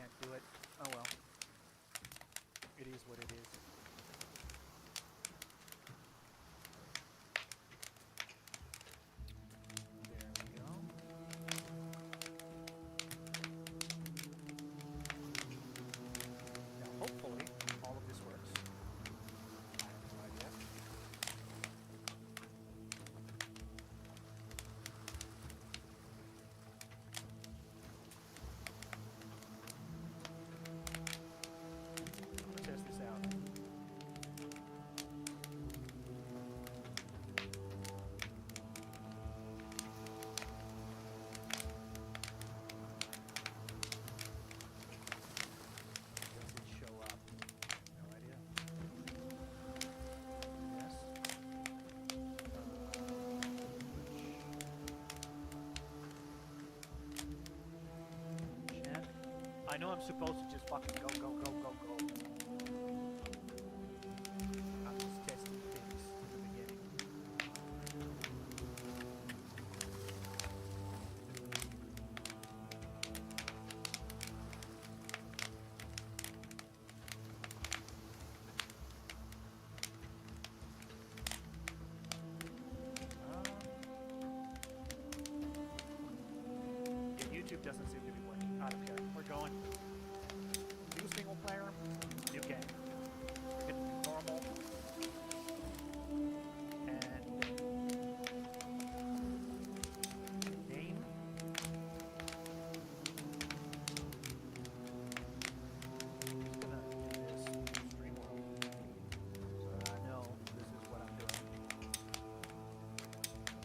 can't do it. Oh well. It is what it is. There we go. Now hopefully all of this works. I have no idea. I'm gonna test this out. Does it show up? No idea. Yes. Check. I know I'm supposed to just fucking go, go, go, go, go. I'm just testing things in the beginning. Yeah, YouTube doesn't seem to be working. I don't care. We're going. New single player, new game. We're gonna do normal. And name. Just gonna do this stream world. So I know this is what I'm doing.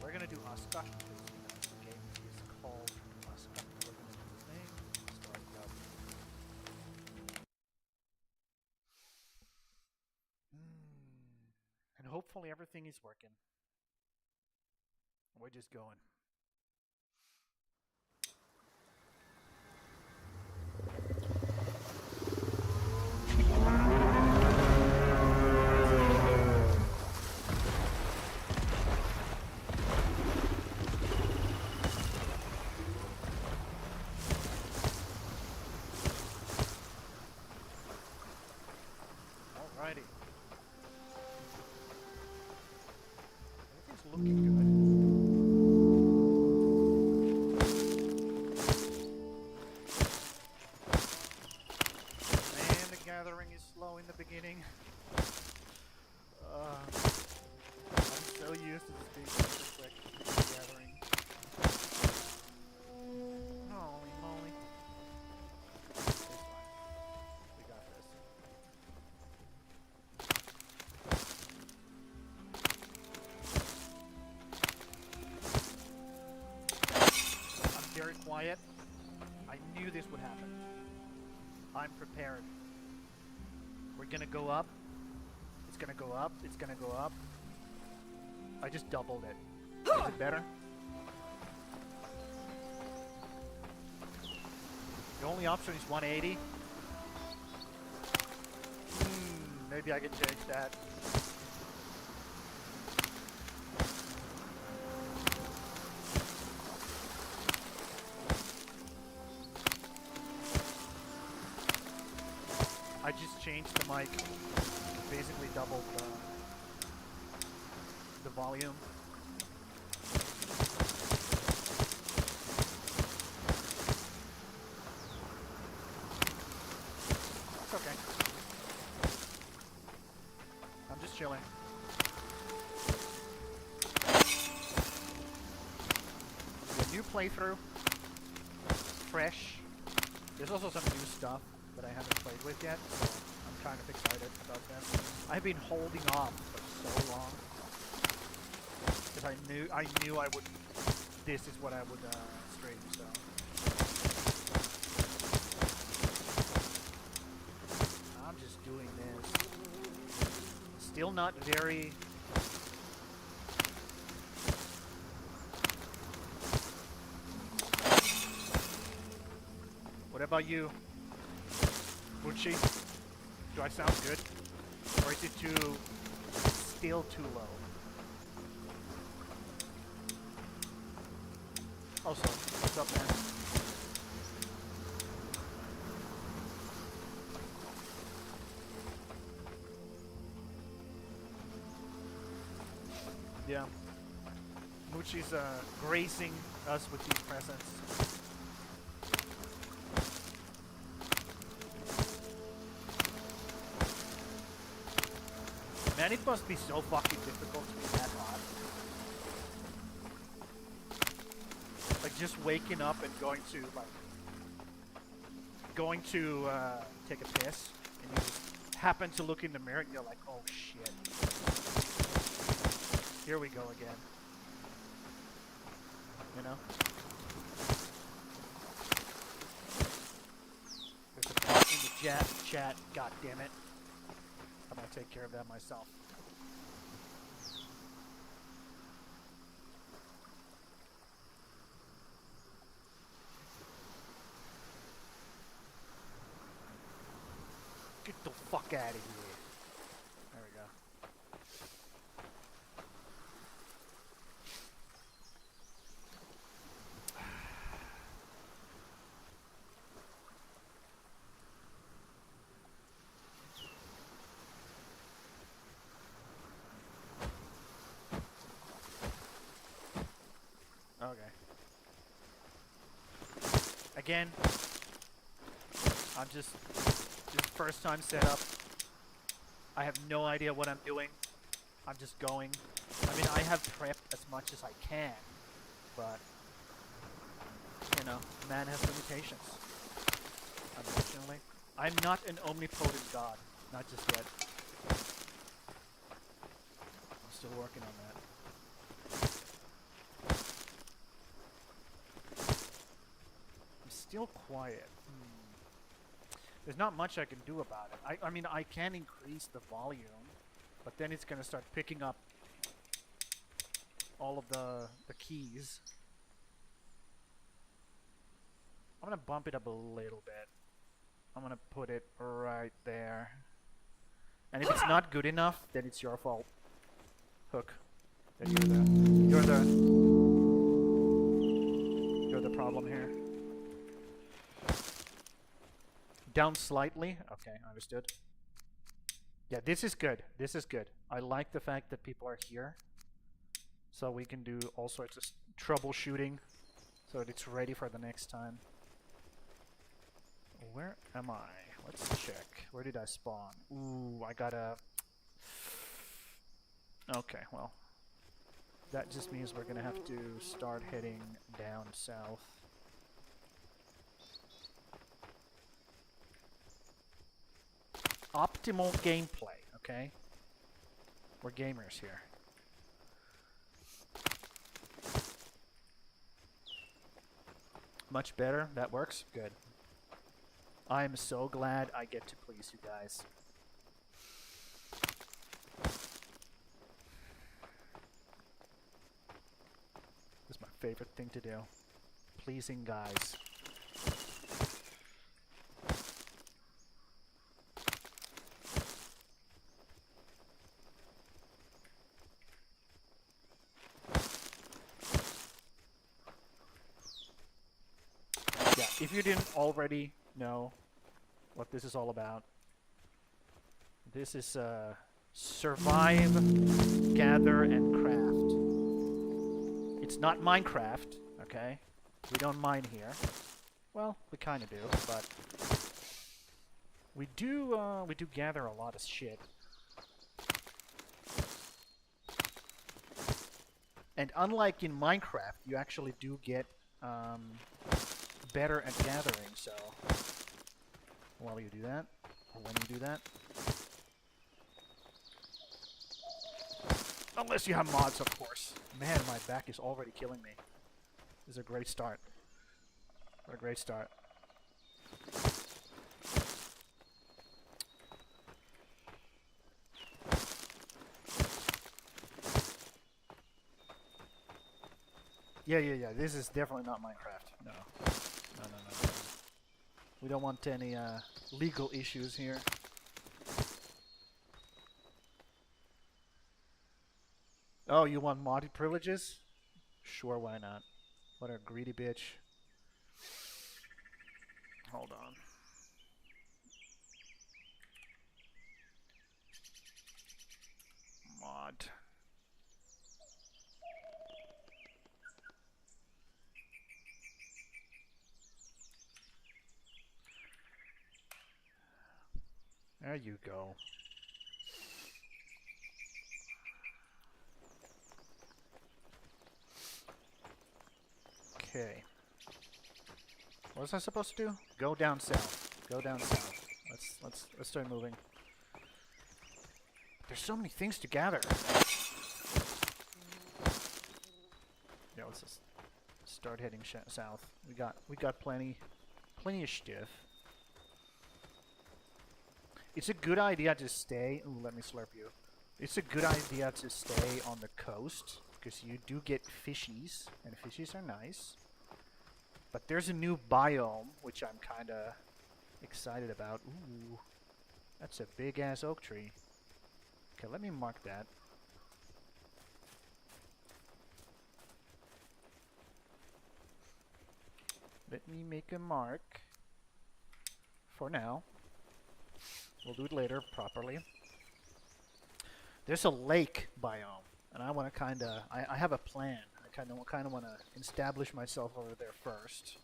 We're gonna do ASKA. Because the game is called ASKA. We're gonna do this name. Start up. And hopefully everything is working. We're just going. Alrighty. Everything's looking good. Man, the gathering is slow in the beginning. I'm so used to this being such a quick gathering. Holy moly. It's fine. We got this. I'm very quiet. I knew this would happen. I'm prepared. We're gonna go up. It's gonna go up. It's gonna go up. I just doubled it. Is it better? The only option is 180. Maybe I can change that. I just changed the mic. Basically doubled the volume. It's okay. I'm just chilling. A new playthrough. Fresh. There's also some new stuff that I haven't played with yet, so I'm kind of excited about that. I've been holding off for so long because I knew I would. This is what I would stream. So I'm just doing this. Still not very. What about you? Bucci? Do I sound good? Or is it still too low? Also, what's up, man? Yeah. Moochie's gracing us with these presents. Man, it must be so fucking difficult to be that hot. Like just waking up and going to take a piss, and you just happen to look in the mirror and you're like, oh shit. Here we go again. You know? There's a bot in the chat, god damn it. I'm gonna take care of that myself. Get the fuck out of here. There we go. Okay. Again, I'm just first time setup. I have no idea what I'm doing. I'm just going. I mean, I have prepped as much as I can, but you know, man has limitations. Unfortunately, I'm not an omnipotent god, not just yet. I'm still working on that. I'm still quiet. There's not much I can do about it. I mean, I can increase the volume, but then it's gonna start picking up all of the keys. I'm gonna bump it up a little bit. I'm gonna put it right there. And if it's not good enough, then it's your fault. Hook. Then you're the problem here. Down slightly. Okay, understood. Yeah, this is good. This is good. I like the fact that people are here. So we can do all sorts of troubleshooting so that it's ready for the next time. Where am I? Let's check. Where did I spawn? Ooh, I gotta... Okay, well. That just means we're gonna have to start heading down south. Optimal gameplay, okay? We're gamers here. Much better. That works. Good. I am so glad I get to please you guys. This is my favorite thing to do. Pleasing guys. Yeah, if you didn't already know what this is all about, this is survive, gather, and craft. It's not Minecraft, okay? We don't mine here. Well, we kind of do, but we do gather a lot of shit. And unlike in Minecraft, you actually do get better at gathering, so while you do that, or when you do that. Unless you have mods, of course. Man, my back is already killing me. This is a great start. What a great start. Yeah. This is definitely not Minecraft. No. No. We don't want any legal issues here. Oh, you want modded privileges? Sure, why not? What a greedy bitch. Hold on. Mod. There you go. Okay. What was I supposed to do? Go down south. Go down south. Let's start moving. There's so many things to gather. Yeah, let's just start heading south. We got plenty of stuff. It's a good idea to stay. Ooh, let me slurp you. It's a good idea to stay on the coast because you do get fishies, and fishies are nice. But there's a new biome which I'm kind of excited about. Ooh, that's a big ass oak tree. Okay, let me mark that. Let me make a mark for now. We'll do it later properly. There's a lake biome, and I want to kind of. I have a plan. I kind of want to establish myself over there first,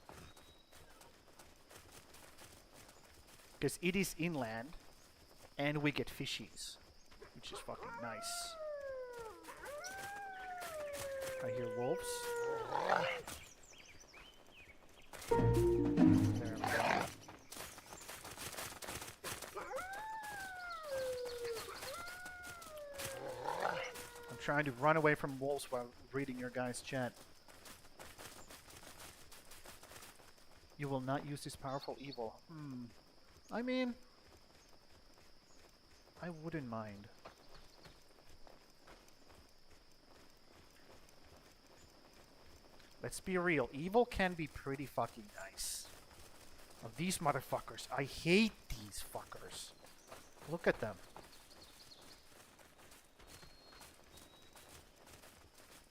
because it is inland, and we get fishies, which is fucking nice. I hear wolves. There we go. I'm trying to run away from wolves while reading your guys' chat. You will not use this powerful evil. I mean, I wouldn't mind. Let's be real. Evil can be pretty fucking nice. Oh, these motherfuckers. I hate these fuckers. Look at them.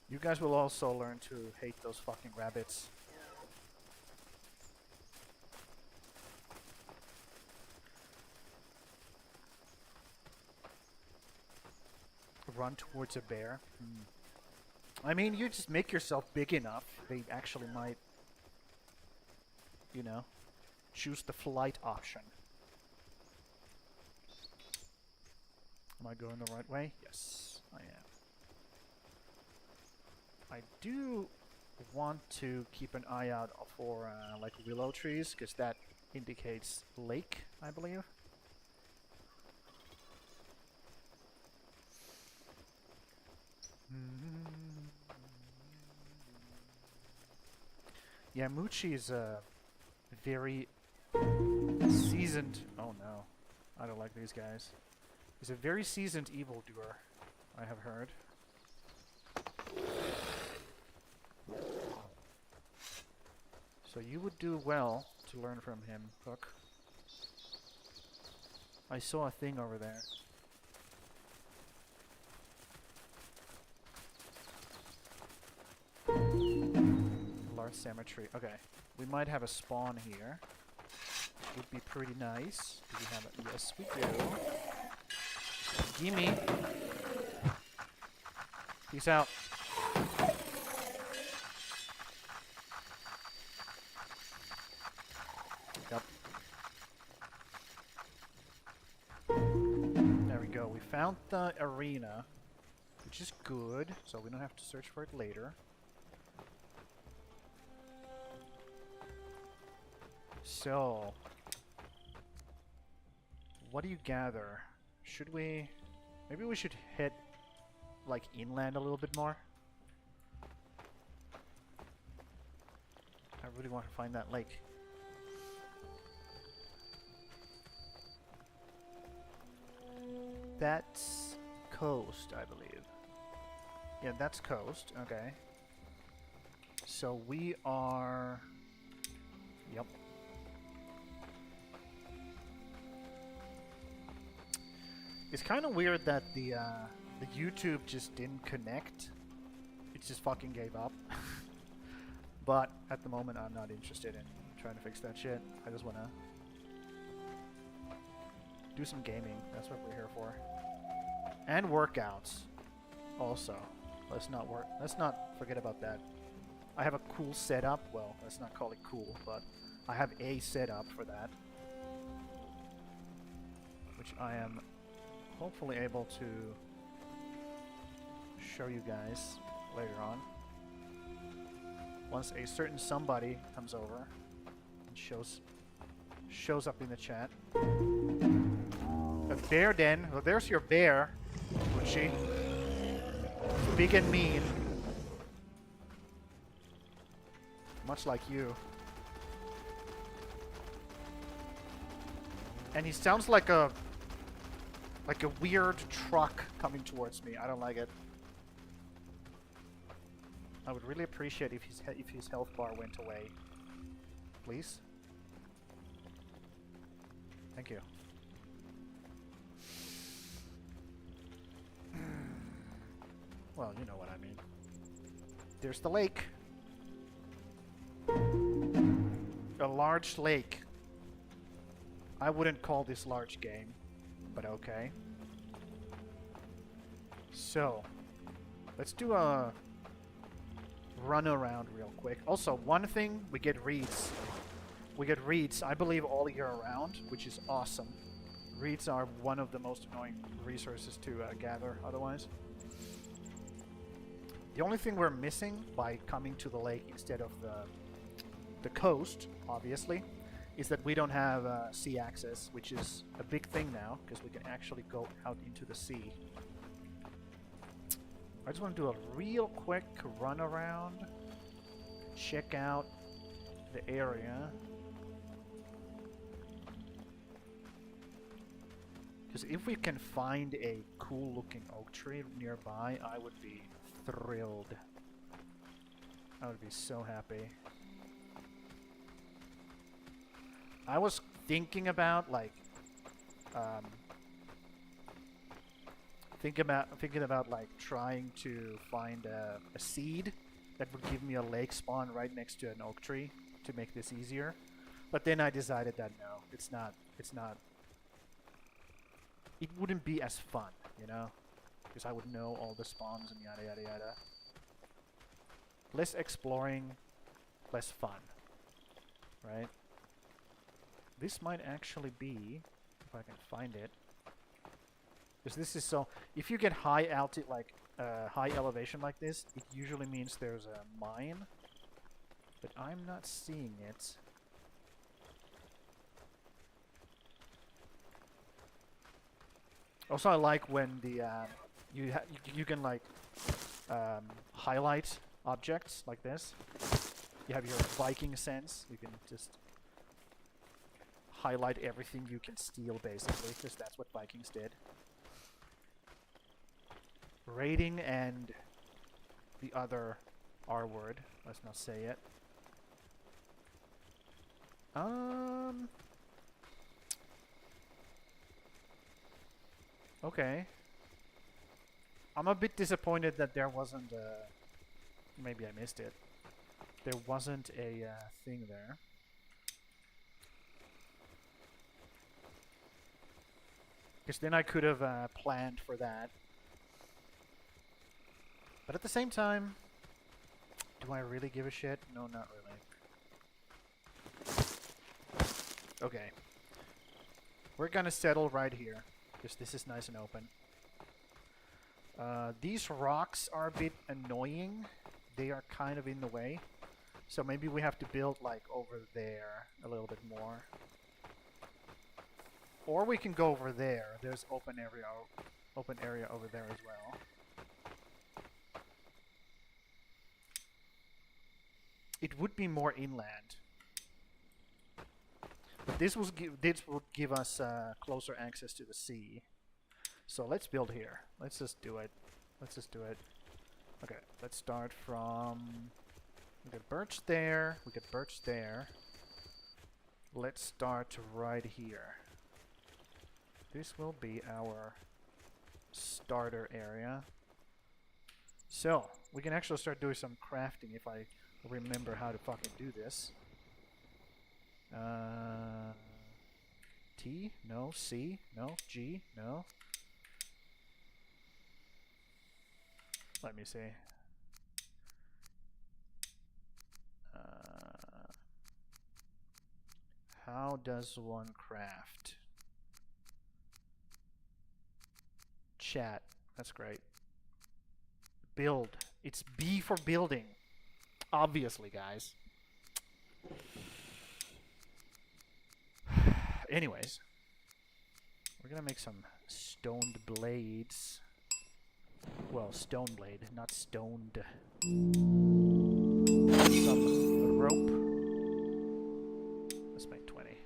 You guys will also learn to hate those fucking rabbits. Run towards a bear. I mean, you just make yourself big enough, they actually might, you know, choose the flight option. Am I going the right way? Yes, I am. I do want to keep an eye out for like willow trees, because that indicates lake, I believe. Yeah, Moochie is a very seasoned... Oh no, I don't like these guys. He's a very seasoned evildoer, I have heard. So you would do well to learn from him, Hook. I saw a thing over there. Large cemetery. Okay, we might have a spawn here. Would be pretty nice. Do we have it? Yes, we do. Gimme. Peace out. Yep. There we go. We found the arena, which is good, so we don't have to search for it later. So, what do you gather? Should we... Maybe we should head, like, inland a little bit more? I really want to find that lake. That's coast, I believe. Yeah, that's coast. Okay. So we are... Yep. It's kind of weird that the YouTube just didn't connect. It just fucking gave up. But at the moment, I'm not interested in trying to fix that shit. I just want to do some gaming. That's what we're here for. And workouts. Also, let's not forget about that. I have a cool setup. Well, let's not call it cool, but I have a setup for that. which I am hopefully able to show you guys later on. Once a certain somebody comes over and shows up in the chat. A bear den. Well, there's your bear, Gucci. Big and mean. Much like you. And he sounds like a weird truck coming towards me. I don't like it. I would really appreciate if his health bar went away. Please. Thank you. Well, you know what I mean. There's the lake. A large lake. I wouldn't call this large game, but okay. So, let's do a run around real quick. Also, one thing, we get reeds. We get reeds, I believe, all year round, which is awesome. Reeds are one of the most annoying resources to gather otherwise. The only thing we're missing by coming to the lake instead of the coast, obviously, is that we don't have sea access, which is a big thing now, because we can actually go out into the sea. I just want to do a real quick run around, check out the area. Because if we can find a cool looking oak tree nearby, I would be thrilled. I would be so happy. I was thinking about like thinking about like trying to find a seed that would give me a lake spawn right next to an oak tree to make this easier. But then I decided that no, it's not. It wouldn't be as fun, you know, because I would know all the spawns and yada yada yada. Less exploring, less fun, right? This might actually be, if I can find it, because this is so. If you get high altitude, like high elevation like this, it usually means there's a mine, but I'm not seeing it. Also, I like when the you can like highlight objects like this. You have your Viking sense. You can just highlight everything you can steal, basically, because that's what Vikings did. Raiding and the other R word. Let's not say it. Okay. I'm a bit disappointed that there wasn't a... Maybe I missed it. There wasn't a thing there. Because then I could have planned for that. But at the same time, do I really give a shit? No, not really. Okay. We're gonna settle right here, because this is nice and open. These rocks are a bit annoying. They are kind of in the way. So maybe we have to build like over there a little bit more. Or we can go over there. There's open area over there as well. It would be more inland. But this would give us closer access to the sea. So let's build here. Let's just do it. Let's just do it. Okay, let's start from... We got birch there. We got birch there. Let's start right here. This will be our starter area. So, we can actually start doing some crafting if I remember how to fucking do this. T? No. C? No. G? No. Let me see. How does one craft? chat. That's great. Build. It's B for building. Obviously, guys. Anyways, we're gonna make some stoned blades. Well, stone blade, not stoned. Some rope. Let's make 20.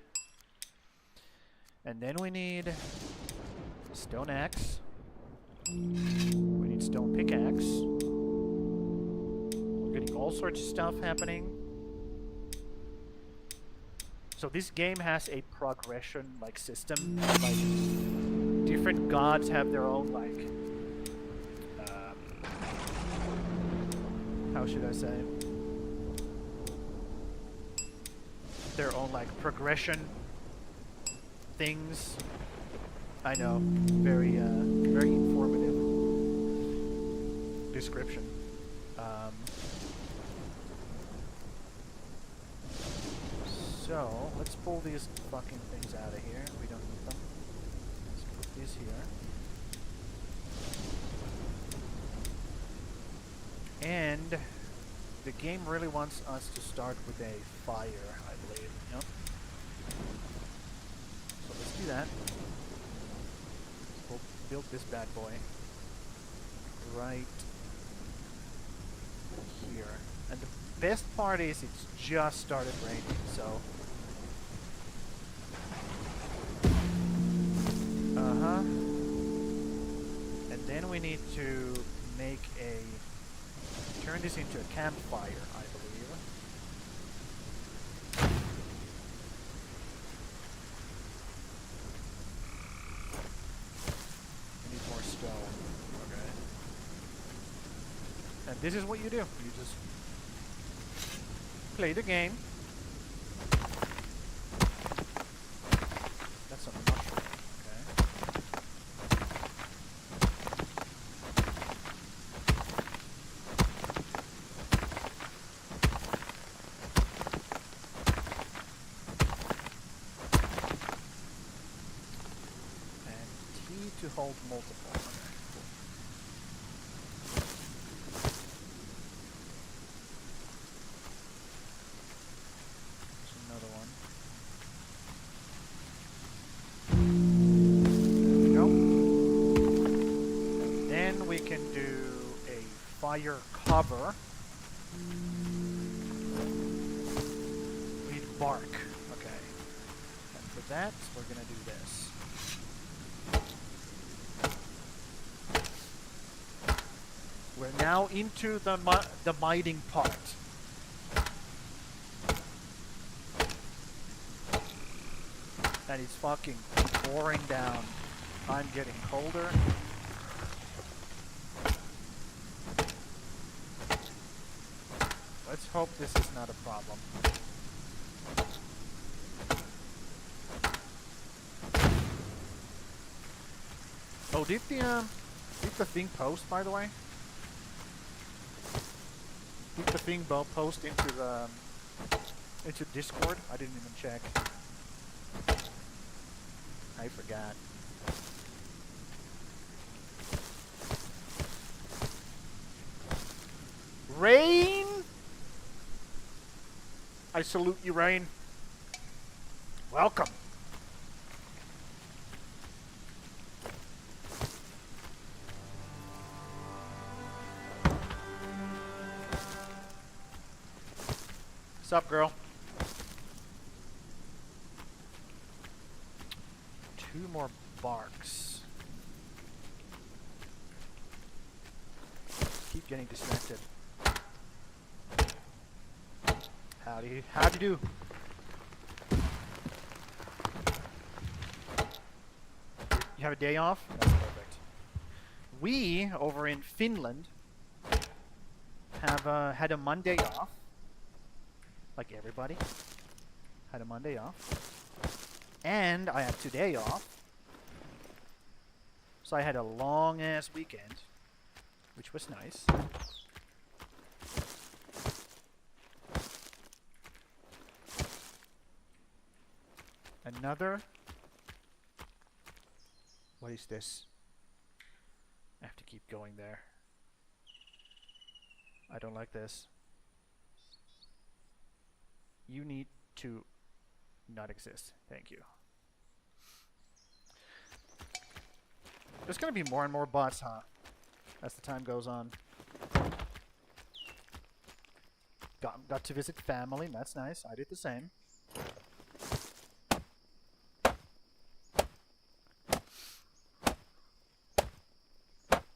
And then we need stone axe. We need stone pickaxe. We're getting all sorts of stuff happening. So this game has a progression like system. Like different gods have their own like how should I say? Their own like progression things. I know, very very informative description. So let's pull these fucking things out of here. We don't need them. Let's put this here. And the game really wants us to start with a fire, I believe. Yep. So let's do that. We'll build this bad boy right here. And the best part is it's just started raining, so and then we need to make turn this into a campfire, I believe. We need more stone. Okay. And this is what you do. You just play the game. That's a mushroom. Okay. And T to hold multiple. Okay, cool. Another one. There we go. And then we can do a fire cover. We need bark. Okay. And for that, we're gonna do this. We're now into the mining part. And it's fucking pouring down. I'm getting colder. Let's hope this is not a problem. Oh, did the thing post, by the way? Did the thing post into Discord? I didn't even check. I forgot. Rain! I salute you, Rain. Welcome. What's up, girl? 2 more barks. Keep getting distracted. Howdy do. You have a day off? That's perfect. We, over in Finland, have had a Monday off. Like everybody. Had a Monday off. And I have today off. So I had a long ass weekend, which was nice. Another. What is this? I have to keep going there. I don't like this. You need to not exist. Thank you. There's gonna be more and more bots, huh? As the time goes on. Got to visit family. That's nice. I did the same.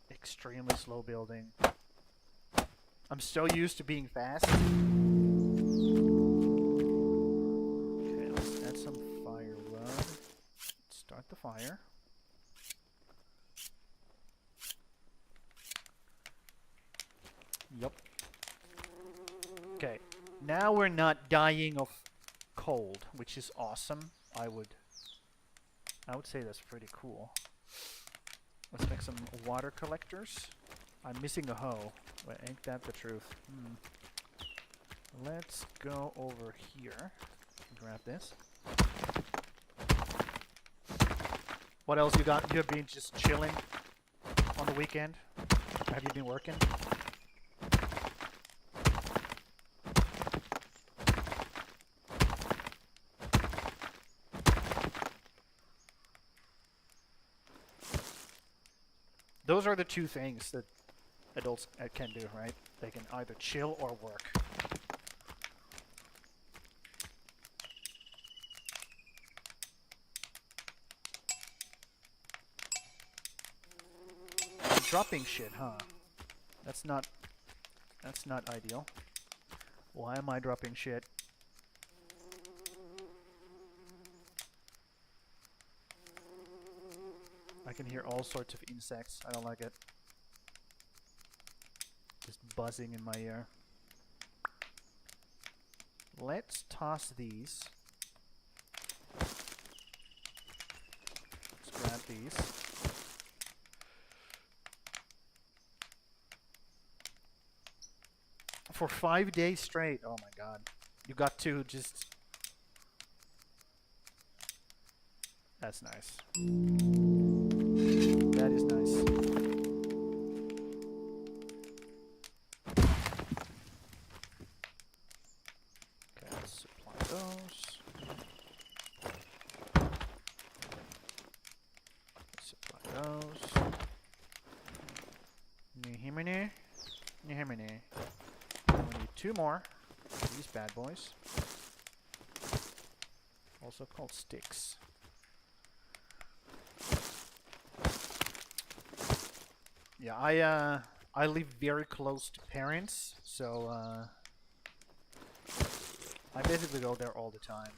Extremely slow building. I'm so used to being fast. Okay, let's add some fire wood. Start the fire. Yup. Okay, now we're not dying of cold, which is awesome. I would say that's pretty cool. Let's make some water collectors. I'm missing a hoe, but ain't that the truth? Let's go over here. Grab this. What else you got? You have been just chilling on the weekend? Have you been working? Those are the two things that adults can do, right? They can either chill or work. Dropping shit, huh? That's not ideal. Why am I dropping shit? I can hear all sorts of insects. I don't like it. Just buzzing in my ear. Let's toss these. Let's grab these. For 5 days straight. Oh my god. You got to just... That's nice. That is nice. Okay, let's supply those. Let's supply those. Nihimene. Nihimene. We need 2 more. These bad boys. Also called sticks. Yeah, I live very close to parents, so I basically go there all the time.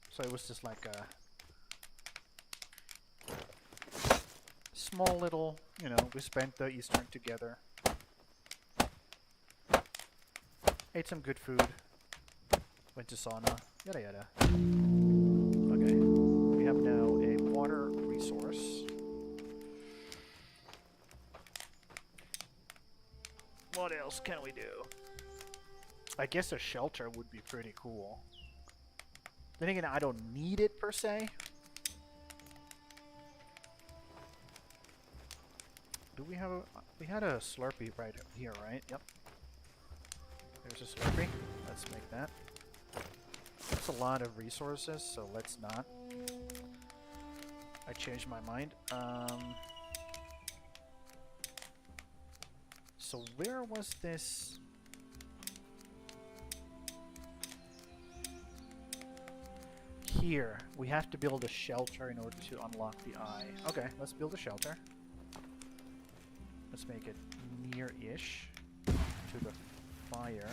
So it was just like a small little, you know, we spent the Easter together. Ate some good food. Went to sauna. Yada yada. Okay. We have now a water resource. What else can we do? I guess a shelter would be pretty cool. Then again, I don't need it per se. Do we have a... We had a Slurpee right here, right? Yep. There's a Slurpee. Let's make that. That's a lot of resources, so let's not. I changed my mind. So where was this? Here. We have to build a shelter in order to unlock the eye. Okay, let's build a shelter. Let's make it near-ish to the fire.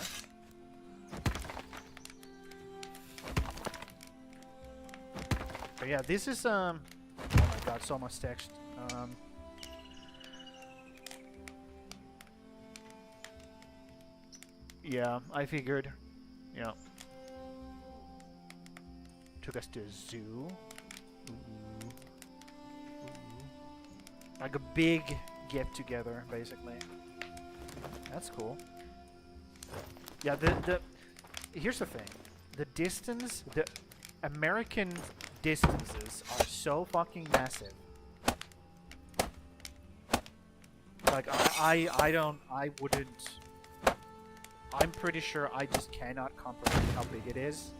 But yeah, this is oh my god, so much text. Yeah, I figured. Yeah. Took us to a zoo. Ooh. Ooh. Like a big get-together, basically. That's cool. Yeah, here's the thing. The distance, the American distances are so fucking massive Like, I wouldn't... I'm pretty sure I just cannot comprehend how big it is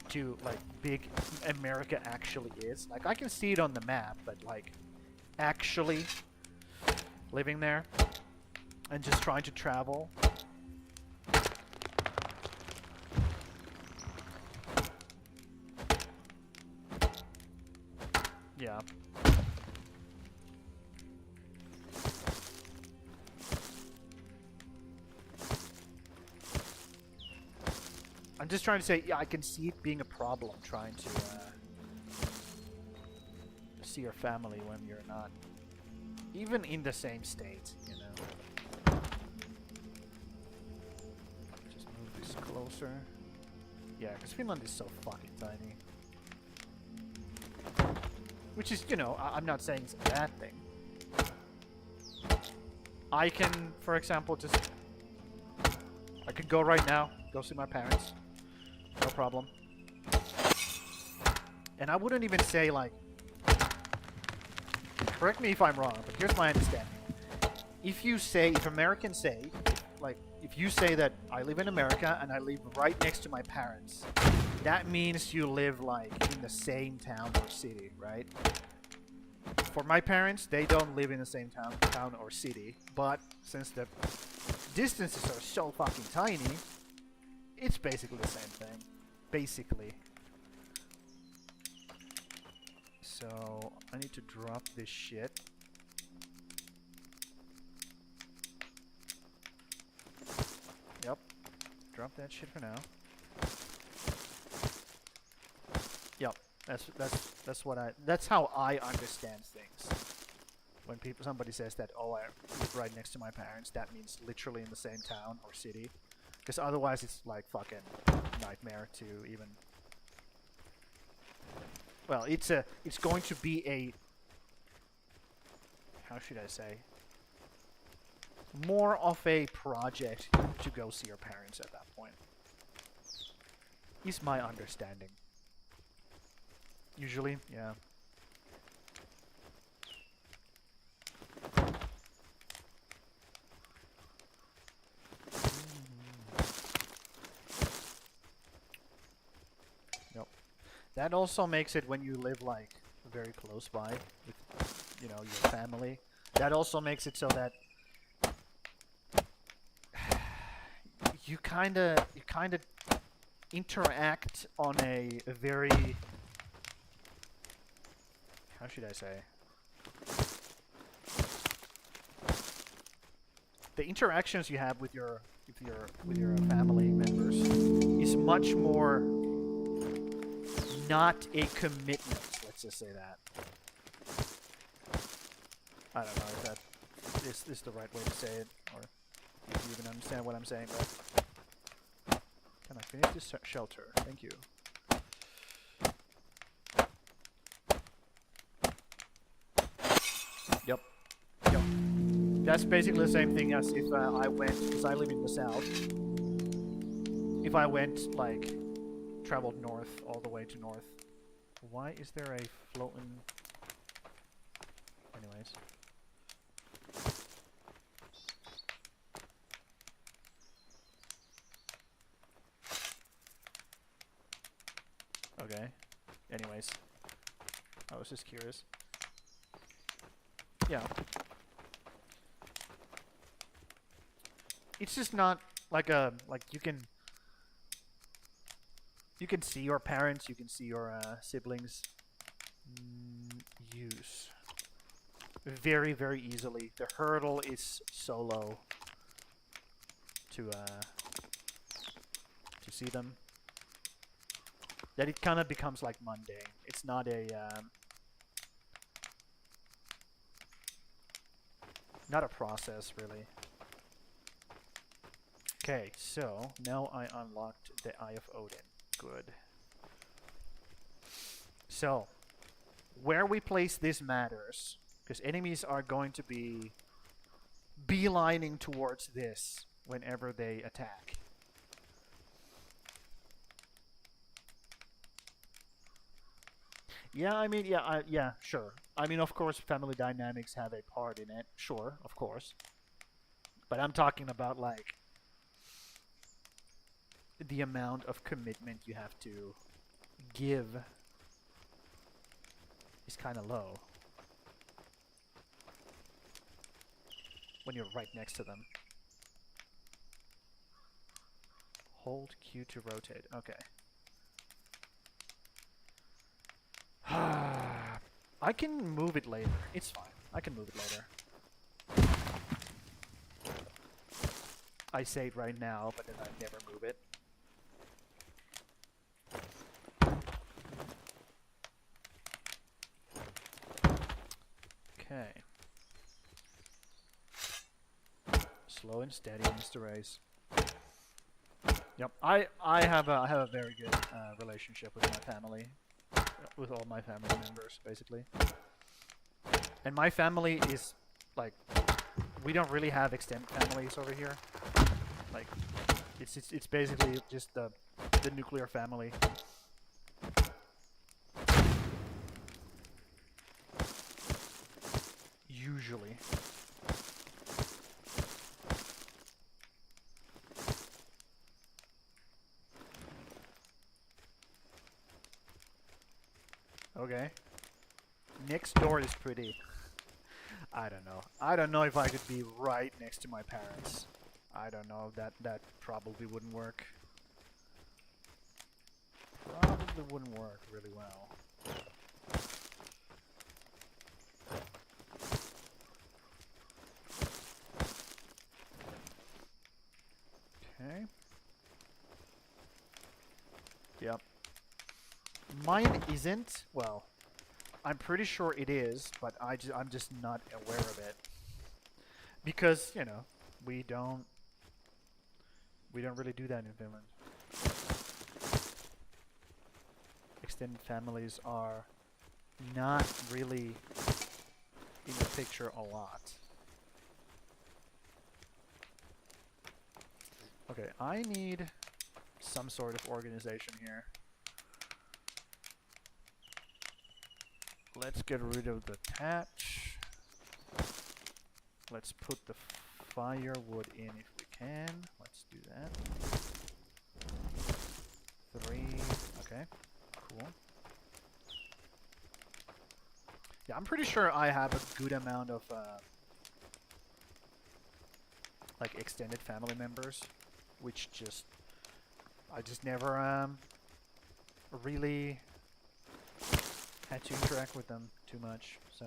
to, like, big America actually is. Like, I can see it on the map, but, like, actually living there and just trying to travel. Yeah. I'm just trying to say, yeah, I can see it being a problem trying to see your family when you're not even in the same state, you know. Just move this closer. Yeah, because Finland is so fucking tiny. Which is, you know, I'm not saying it's a bad thing. I can, for example, I could go right now, go see my parents. No problem. And I wouldn't even say, like... Correct me if I'm wrong, but here's my understanding. If Americans say, like, if you say that I live in America and I live right next to my parents, that means you live, like, in the same town or city, right? For my parents, they don't live in the same town or city, but since the distances are so fucking tiny, it's basically the same thing. Basically. So, I need to drop this shit. Yep. Drop that shit for now. Yep. That's how I understand things. When somebody says that, oh, I live right next to my parents, that means literally in the same town or city. Because otherwise it's like fucking nightmare to even... Well, it's going to be a... How should I say? More of a project to go see your parents at that point. Is my understanding. Usually, yeah. That also makes it when you live like very close by with, you know, your family. That also makes it so that you kind of interact on a very, how should I say? The interactions you have with your family members is much more not a commitment, let's just say that. I don't know if that is the right way to say it, or if you even understand what I'm saying, but... Can I finish this shelter? Thank you. Yep. Yep. That's basically the same thing as if I went, because I live in the south, if I went, like, traveled north, all the way to north. Why is there a floating... Anyways. Okay. Anyways. I was just curious. Yeah. It's just not like a... Like, you can see your parents, you can see your siblings use very, very easily. The hurdle is so low to see them that it kind of becomes like mundane. It's not a not a process really. Okay, so now I unlocked the Eye of Odin. Good. So, where we place this matters, because enemies are going to be beelining towards this whenever they attack. Yeah, I mean, yeah, sure. I mean, of course, family dynamics have a part in it. Sure, of course. But I'm talking about like the amount of commitment you have to give is kind of low when you're right next to them. Hold Q to rotate. Okay. I can move it later. It's fine. I can move it later. I say it right now, but then I never move it. Okay. Slow and steady, Mr. Race. Yep, I have a very good relationship with my family, with all my family members, basically. And my family is like, we don't really have extended families over here. Like, it's basically just the nuclear family. Usually. Okay. Next door is pretty. I don't know. I don't know if I could be right next to my parents. I don't know. That probably wouldn't work. Probably wouldn't work really well. Okay. Yep. Mine isn't. Well, I'm pretty sure it is, but I'm just not aware of it. Because, you know, we don't really do that in Finland. Extended families are not really in the picture a lot. Okay, I need some sort of organization here. Let's get rid of the thatch. Let's put the firewood in if we can. Let's do that. 3. Okay, cool. Yeah, I'm pretty sure I have a good amount of like extended family members, which I just never really had to interact with them too much, so.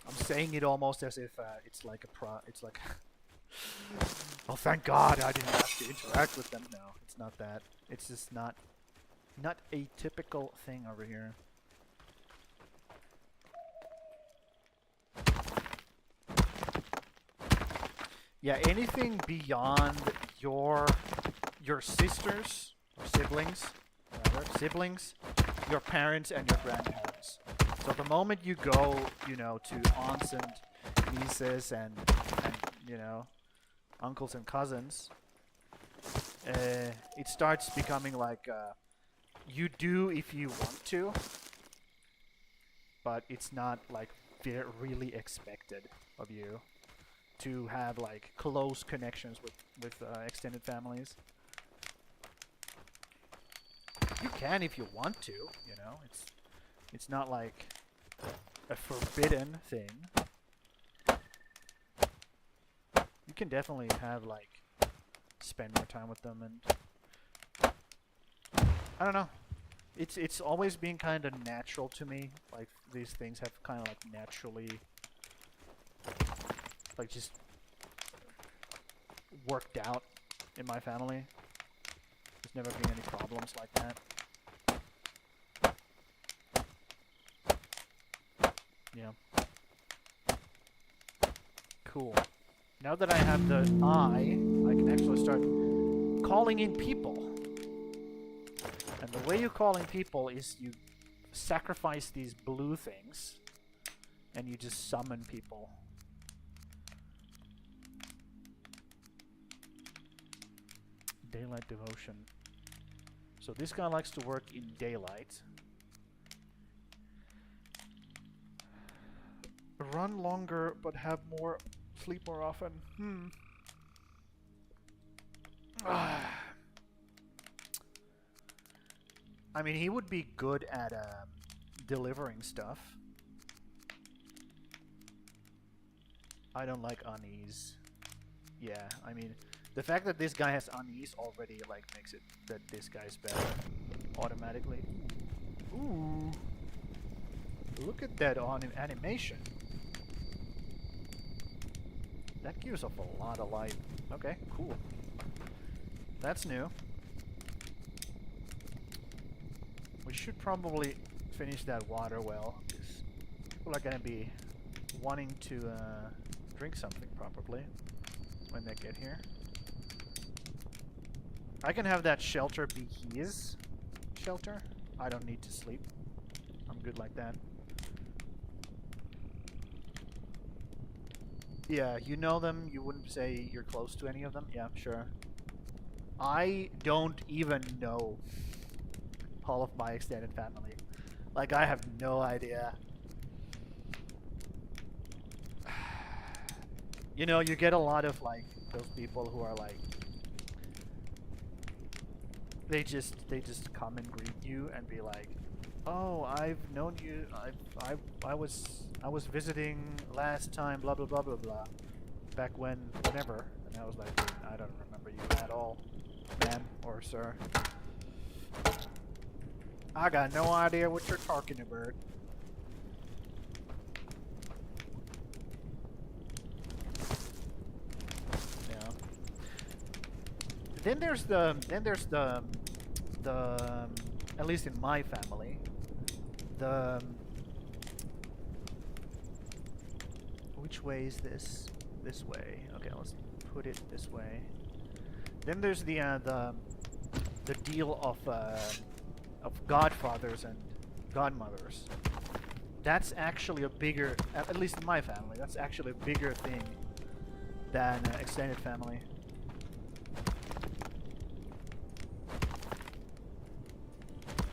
I'm saying it almost as if it's like it's like, oh thank God I didn't have to interact with them. No, it's not that. It's just not a typical thing over here. Yeah, anything beyond your sisters, or siblings, your parents and your grandparents. So the moment you go, you know, to aunts and nieces and you know, uncles and cousins, it starts becoming like you do if you want to, but it's not like really expected of you to have like close connections with extended families. You can if you want to, you know. It's not like a forbidden thing. You can definitely have like spend more time with them, and I don't know. It's always been kind of natural to me. Like these things have kind of like naturally like just worked out in my family. There's never been any problems like that. Yeah. Cool. Now that I have the eye, I can actually start calling in people. And the way you call in people is you sacrifice these blue things and you just summon people. Daylight devotion. So this guy likes to work in daylight. Run longer, but have more sleep more often. I mean, he would be good at delivering stuff. I don't like unease. Yeah, I mean, the fact that this guy has unease already like makes it that this guy's better automatically. Ooh, look at that animation. That gives off a lot of light. Okay, cool. That's new. We should probably finish that water well, because people are gonna be wanting to drink something probably when they get here. I can have that shelter be his shelter. I don't need to sleep. I'm good like that. Yeah, you know them. You wouldn't say you're close to any of them. Yeah, sure. I don't even know all of my extended family. Like, I have no idea. You know, you get a lot of, like, those people who are, like, they just come and greet you and be like, oh, I've known you, I was visiting last time, blah, blah, blah, blah, blah, back whenever. And I was like, I don't remember you at all, ma'am or sir. I got no idea what you're talking about. Yeah. Then there's the at least in my family, which way is this? This way. Okay, let's put it this way. Then there's the deal of godfathers and godmothers. That's actually a bigger, at least in my family, that's actually a bigger thing than extended family.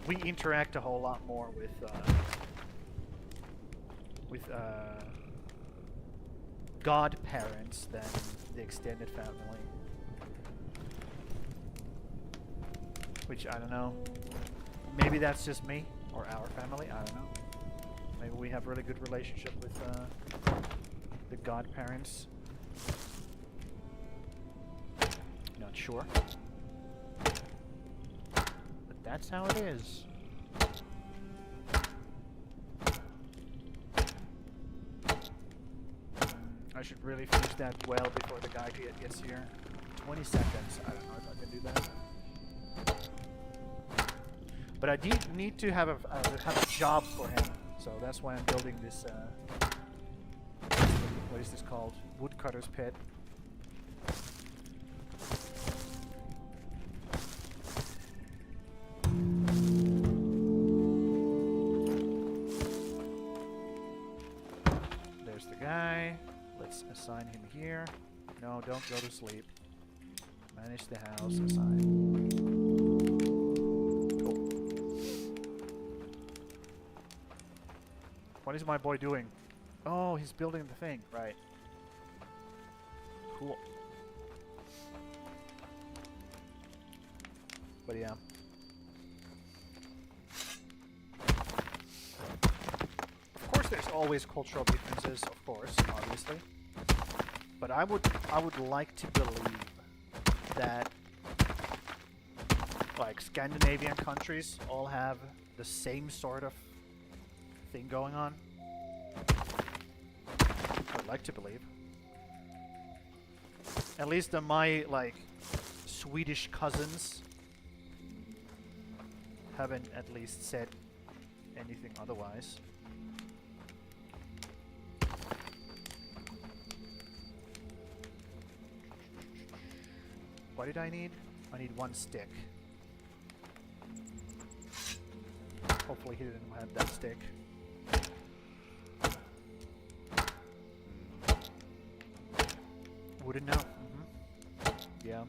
We interact a whole lot more with godparents than the extended family. Which, I don't know. Maybe that's just me or our family. I don't know. Maybe we have a really good relationship with the godparents. Not sure. But that's how it is. I should really finish that well before the guy gets here. 20 seconds. I don't know if I can do that. But I need to have a job for him, so that's why I'm building this. What is this called? Woodcutter's pit. There's the guy. Let's assign him here. No, don't go to sleep. Manage the house. Assign. What is my boy doing? Oh, he's building the thing. Right. Cool. But yeah. Of course there's always cultural differences, of course, obviously. But I would like to believe that like Scandinavian countries all have the same sort of thing going on. I'd like to believe. At least my like Swedish cousins haven't at least said anything otherwise. What did I need? I need 1 stick. Hopefully he didn't have that stick. Wouldn't know. Yeah.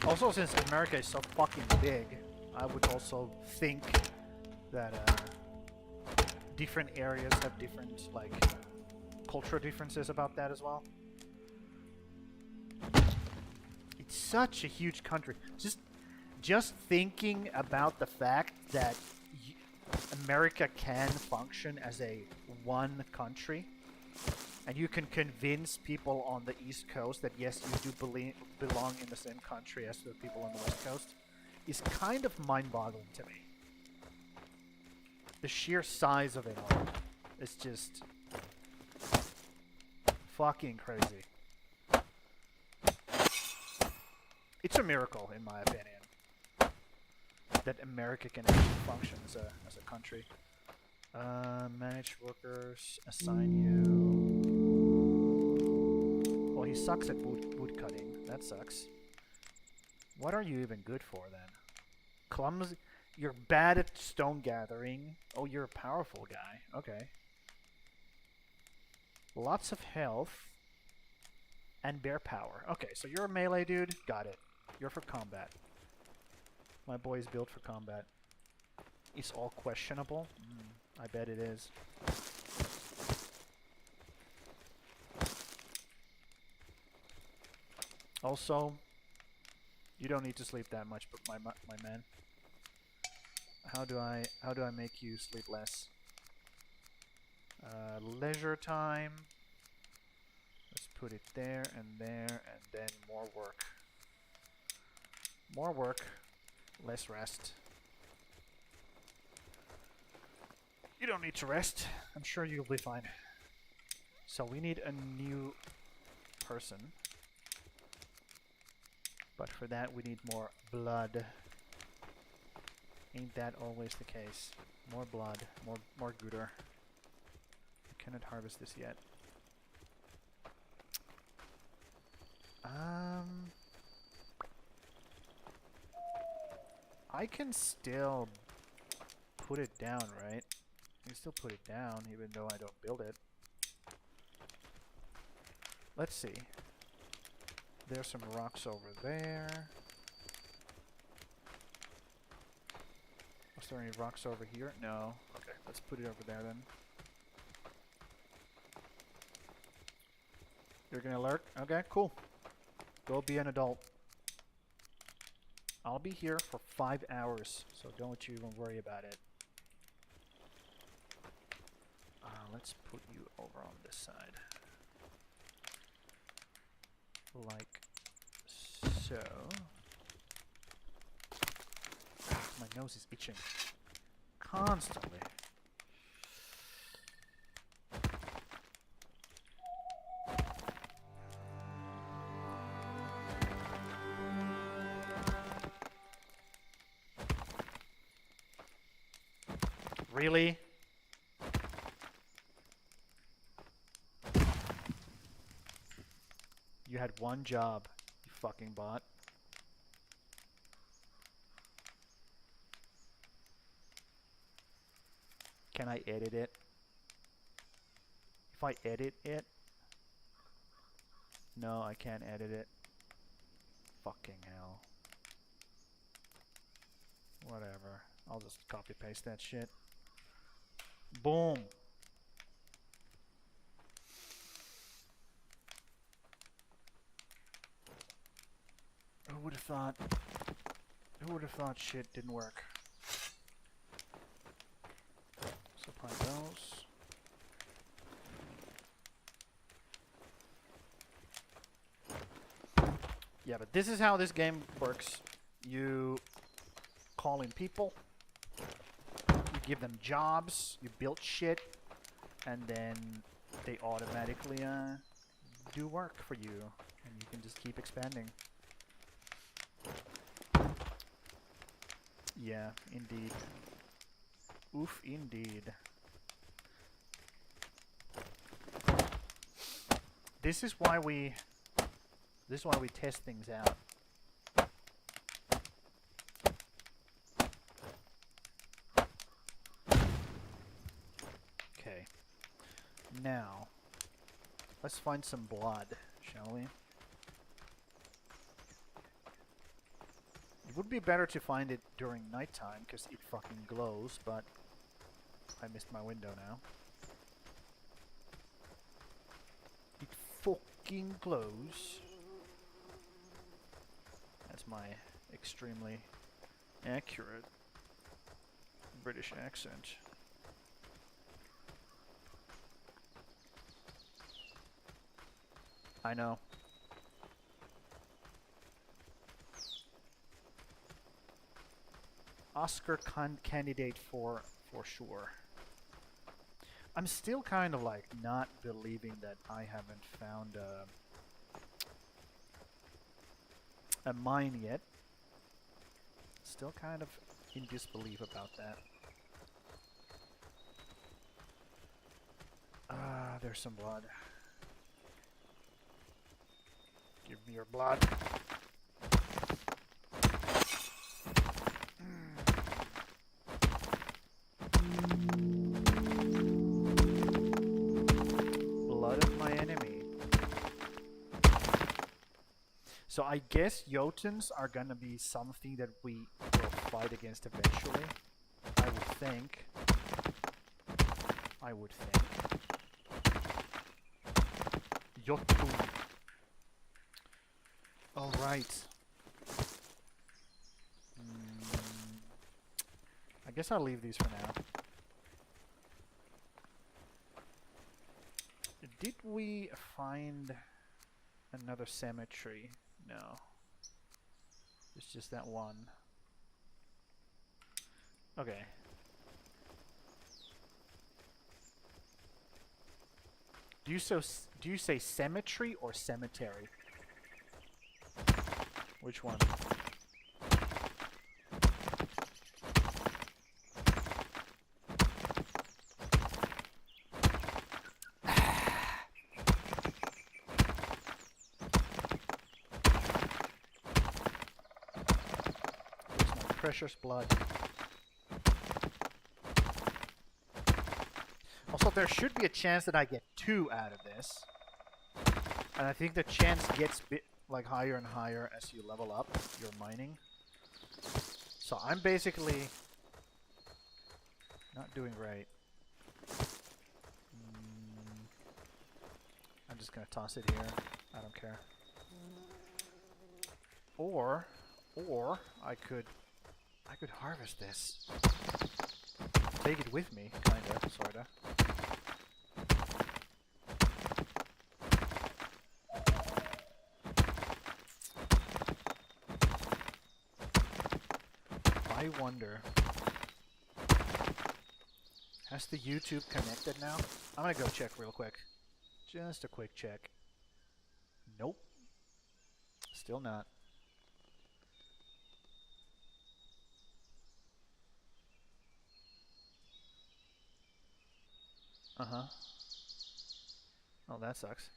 Also, since America is so fucking big, I would also think that different areas have different, like, cultural differences about that as well. It's such a huge country. Just thinking about the fact that America can function as a one country, and you can convince people on the East Coast that yes, you do belong in the same country as the people on the West Coast, is kind of mind-boggling to me. The sheer size of it all is just fucking crazy. It's a miracle, in my opinion, that America can actually function as a country. Manage workers, assign you. Well, he sucks at wood cutting. That sucks. What are you even good for then? Clumsy. You're bad at stone gathering. Oh, you're a powerful guy. Okay. Lots of health. And bear power. Okay, so you're a melee dude. Got it. You're for combat. My boy is built for combat. It's all questionable? I bet it is. Also, you don't need to sleep that much, but my man. How do I make you sleep less? Leisure time. Let's put it there, and then more work. More work, less rest. You don't need to rest. I'm sure you'll be fine. So we need a new person. But for that we need more blood. Ain't that always the case? More blood, more gooder. I cannot harvest this yet. I can still put it down, right? I can still put it down even though I don't build it. Let's see. There's some rocks over there. Was there any rocks over here? No. Okay, let's put it over there then. You're gonna lurk? Okay, cool. Go be an adult. I'll be here for 5 hours, so don't you even worry about it. Let's put you over on this side. Like so. My nose is itching. Constantly. Really? You had one job, you fucking bot. Can I edit it? If I edit it? No, I can't edit it. Fucking hell. Whatever. I'll just copy paste that shit. Boom. Who would have thought? Who would have thought shit didn't work? Supply those. Yeah, but this is how this game works. You call in people, you give them jobs, you build shit, and then they automatically do work for you, and you can just keep expanding. Yeah, indeed. Oof, indeed. This is why we test things out. Okay. Now, let's find some blood, shall we? It would be better to find it during nighttime because it fucking glows, but I missed my window now. It fucking glows. That's my extremely accurate British accent. I know. Oscar candidate for sure. I'm still kind of like not believing that I haven't found a mine yet. Still kind of in disbelief about that. Ah, there's some blood. Give me your blood. Blood of my enemy. So I guess Jotuns are gonna be something that we will fight against eventually. I would think. Jotun. Alright. I guess I'll leave these for now. Did we find another cemetery? No. It's just that one. Okay. Do you say cemetery or cemetery? Which one? Where's my precious blood? Also, there should be a chance that I get 2 out of this. And I think the chance gets like higher and higher as you level up your mining. So I'm basically not doing right. I'm just gonna toss it here. I don't care. Or I could harvest this. Take it with me, kinda, sorta. I wonder, has the YouTube connected now? I'm gonna go check real quick. Just a quick check. Nope. Still not. Uh-huh. Oh, that sucks.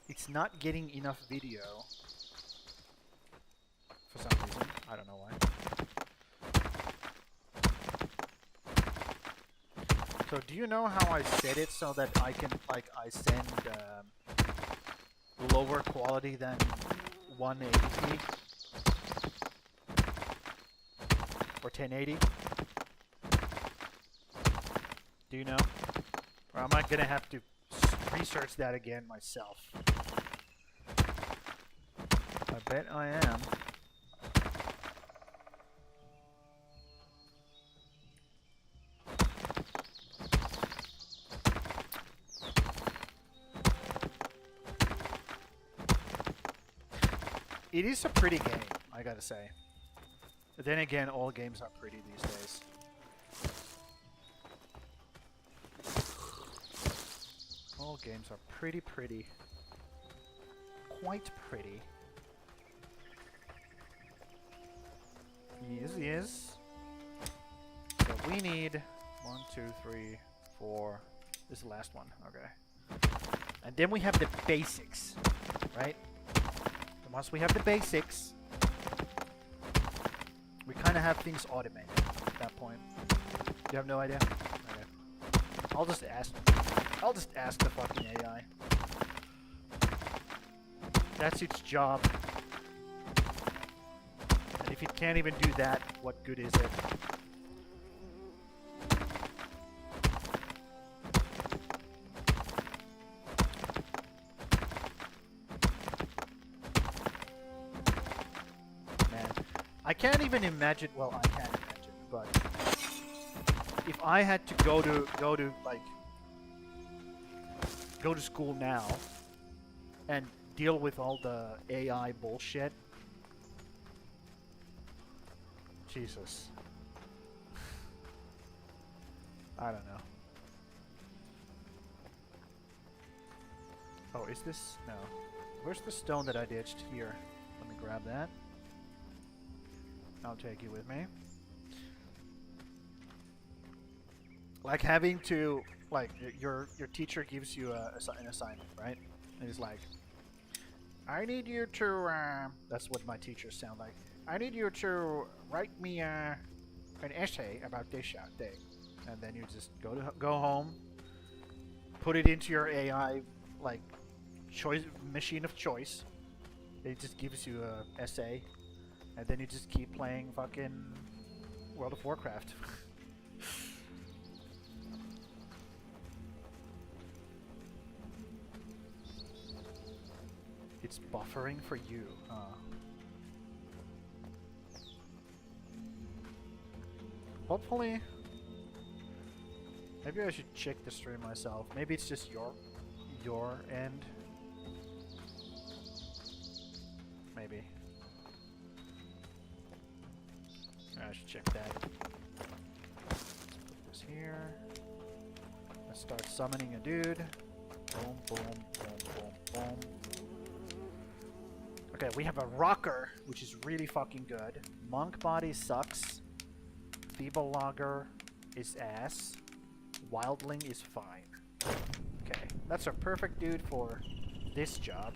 It's not getting enough video. For some reason. I don't know why. So do you know how I set it so that I can, like, I send lower quality than 180p? Or 1080? Do you know? Or am I gonna have to research that again myself? I bet I am. It is a pretty game, I gotta say. But then again, all games are pretty these days. All games are pretty. Quite pretty. Yes. So we need 1, 2, 3, 4. This is the last one. Okay. And then we have the basics, right? And once we have the basics, we kind of have things automated at that point. You have no idea? Okay. I'll just ask the fucking AI. That's its job. And if it can't even do that, what good is it? Man, I can't even imagine. Well, I can't imagine, but if I had to go to school now and deal with all the AI bullshit. Jesus. I don't know. Oh, is this? No. Where's the stone that I ditched? Here. Let me grab that. I'll take you with me. Like having to, like, your teacher gives you an assignment, right? And it's like, I need you to, that's what my teachers sound like. I need you to write me an essay about this thing. And then you just go home, put it into your AI, like, machine of choice. It just gives you an essay. And then you just keep playing fucking World of Warcraft. It's buffering for you, huh? Hopefully... Maybe I should check the stream myself. Maybe it's just your end. Maybe. I should check that. Let's put this here. Let's start summoning a dude. Boom, boom, boom, boom, boom. Okay, we have a rocker, which is really fucking good. Monk body sucks. Feeble logger is ass. Wildling is fine. Okay, that's a perfect dude for this job.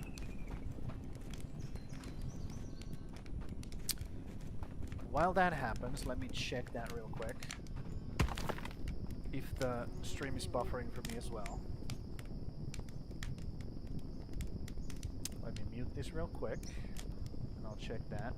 While that happens, let me check that real quick. If the stream is buffering for me as well. Let me mute this real quick, and I'll check that.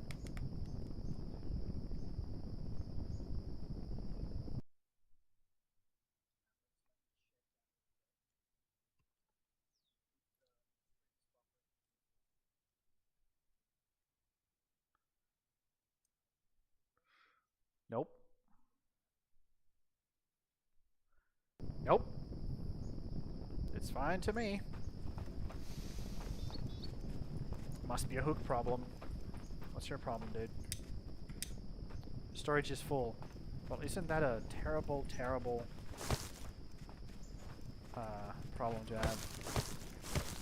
Nope. Nope. It's fine to me. Must be a hook problem. What's your problem, dude? Storage is full. Well, isn't that a terrible, terrible problem to have?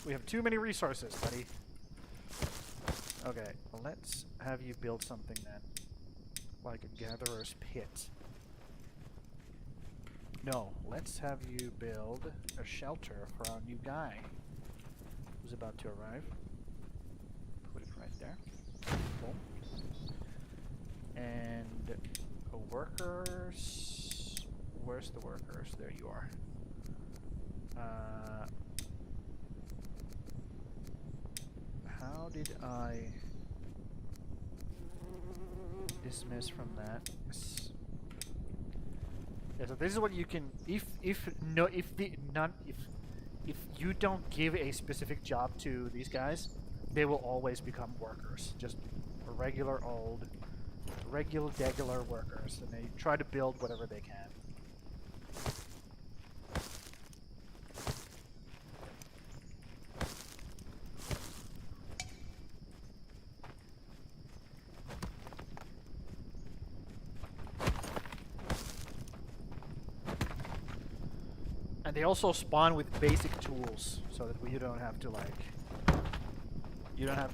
We have too many resources, buddy. Okay, well, let's have you build something then. Like a gatherer's pit. No, let's have you build a shelter for our new guy who's about to arrive. Put it right there. Boom. And workers. Where's the workers? There you are. How did I dismiss from that? Yeah, so this is what you can, if you don't give a specific job to these guys, they will always become workers. Just regular degular workers, and they try to build whatever they can. And they also spawn with basic tools, so that you don't have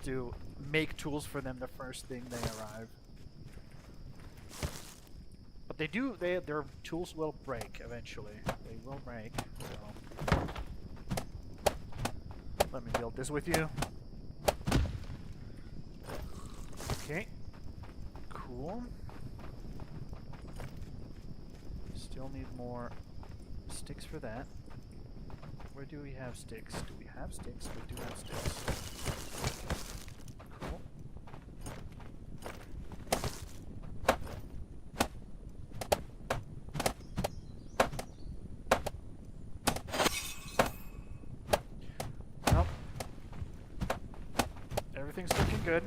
to make tools for them the first thing they arrive. But their tools will break eventually. They will break, so. Let me build this with you. Okay. Cool. Still need more sticks for that. Where do we have sticks? Do we have sticks? We do have sticks. Everything's looking good.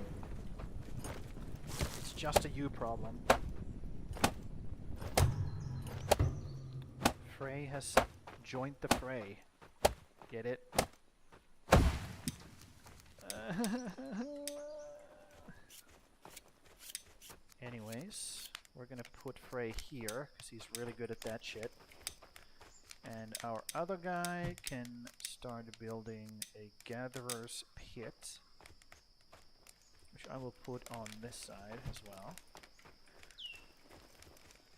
It's just a you problem. Frey has joined the fray. Get it? Anyways, we're gonna put Frey here, because he's really good at that shit. And our other guy can start building a gatherer's pit, which I will put on this side as well.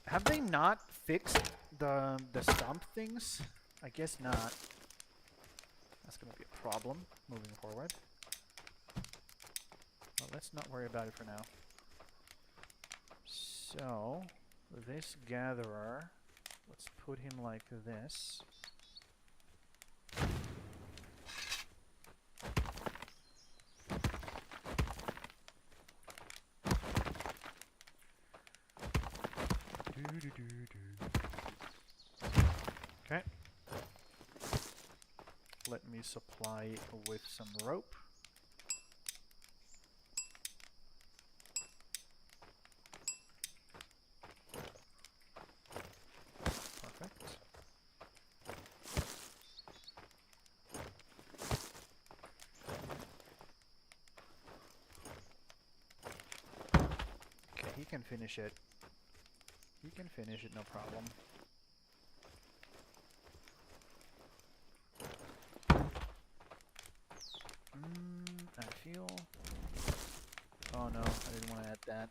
Have they not fixed the stump things? I guess not. That's gonna be a problem moving forward. Well, let's not worry about it for now. So, this gatherer, let's put him like this. Okay. Let me supply with some rope. Perfect. Okay, he can finish it. He can finish it, no problem. Add fuel. Oh no, I didn't want to add that.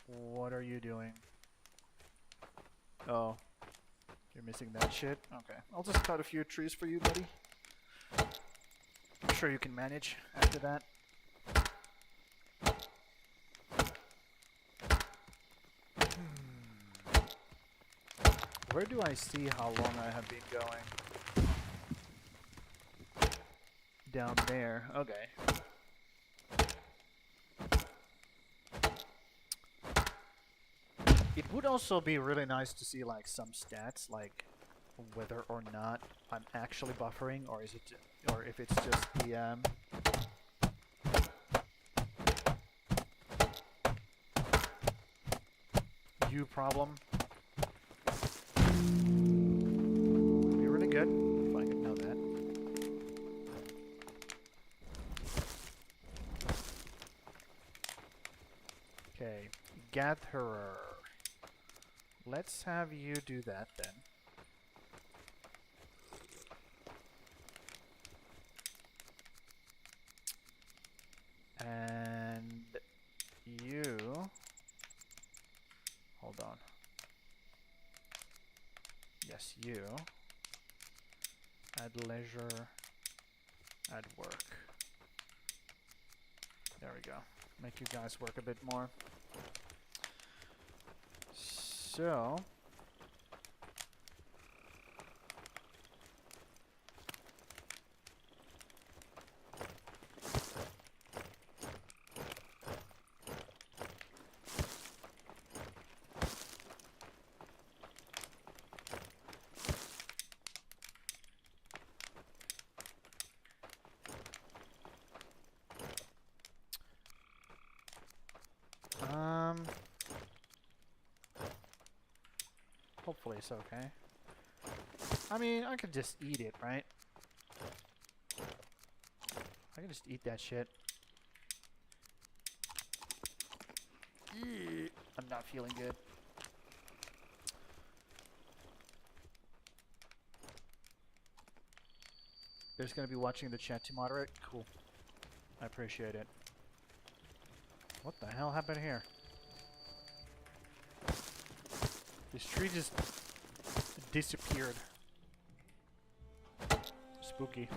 What are you doing? Oh, you're missing that shit? Okay, I'll just cut a few trees for you, buddy. I'm sure you can manage after that. Where do I see how long I have been going? Down there. Okay. It would also be really nice to see like some stats, like whether or not I'm actually buffering, or is it, or if it's just the you problem. Would be really good if I could know that. Okay, gatherer. Let's have you do that then. And you... Hold on. Yes, you. Add leisure. Add work. There we go. Make you guys work a bit more. So... hopefully it's okay. I mean, I could just eat it, right? I can just eat that shit. I'm not feeling good. There's gonna be watching the chat to moderate? Cool. I appreciate it. What the hell happened here? This tree just disappeared. Spooky.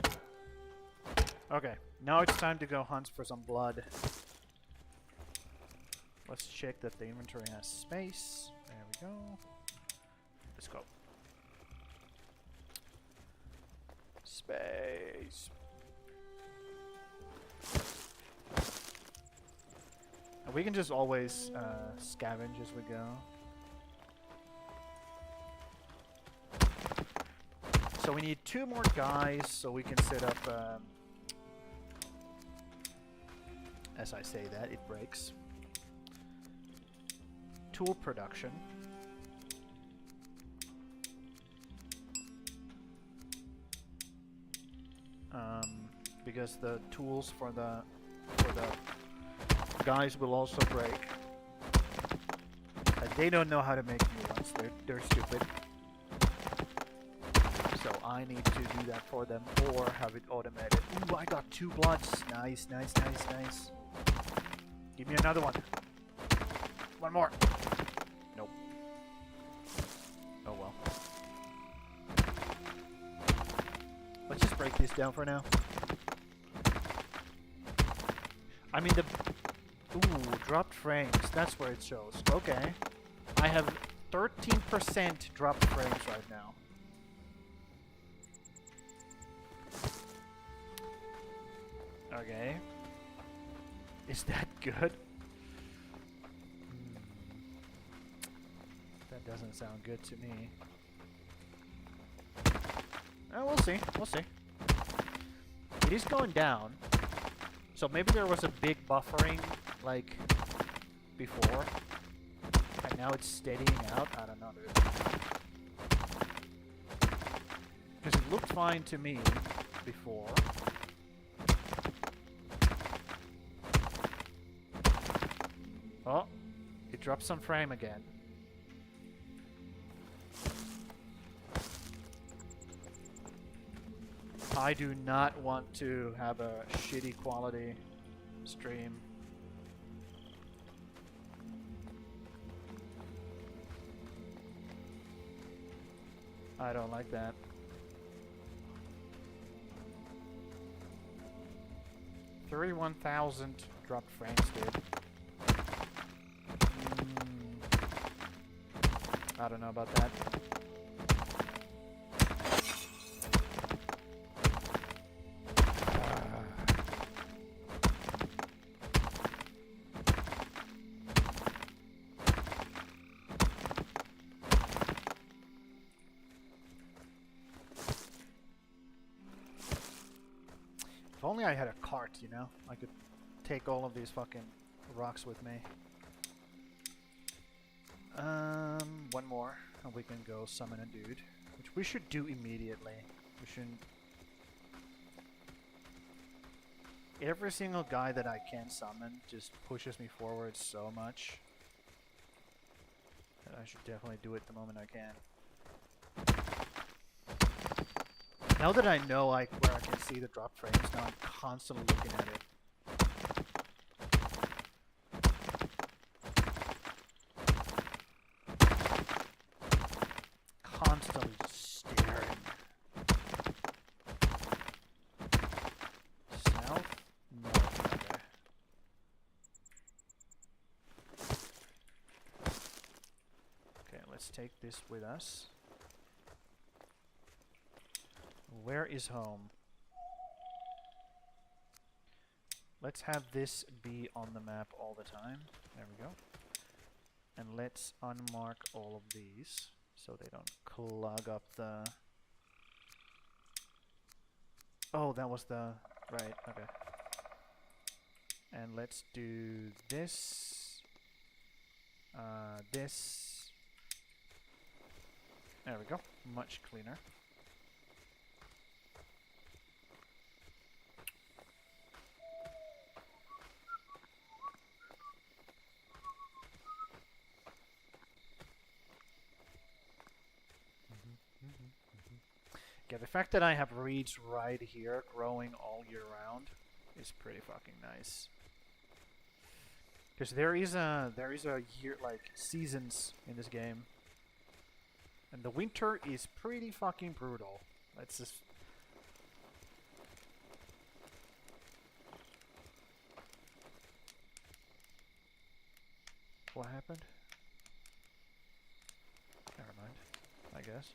Okay, now it's time to go hunt for some blood. Let's check that the inventory has space. There we go. Let's go. Space. And we can just always scavenge as we go. So we need 2 more guys so we can set up... as I say that, it breaks. Tool production. Because the tools for the guys will also break. They don't know how to make new ones. They're stupid. So I need to do that for them or have it automated. Ooh, I got 2 bloods. Nice, nice, nice, nice. Give me another one. 1 more. Nope. Oh well. Let's just break this down for now. I mean ooh, dropped frames. That's where it shows. Okay. I have 13% dropped frames right now. Okay. Is that good? That doesn't sound good to me. Oh, we'll see. We'll see. It is going down. So maybe there was a big buffering, like, before. And now it's steadying out. I don't know, dude. Because it looked fine to me before. Oh, it dropped some frame again. I do not want to have a shitty quality stream. I don't like that. 31,000 dropped frames, dude. I don't know about that. If only I had a cart, you know? I could take all of these fucking rocks with me. 1 more, and we can go summon a dude, which we should do immediately. We shouldn't... Every single guy that I can summon just pushes me forward so much that I should definitely do it the moment I can. Now that I know where I can see the drop frames, now I'm constantly looking at it. Constantly staring. South? No. Okay. Okay, let's take this with us. Where is home? Let's have this be on the map all the time. There we go. And let's unmark all of these so they don't clog up the... Oh, that was the... Right, okay. And let's do this. This. There we go. Much cleaner. Yeah, the fact that I have reeds right here growing all year round is pretty fucking nice. Because there is a year, like, seasons in this game. And the winter is pretty fucking brutal. That's just... What happened? Never mind, I guess.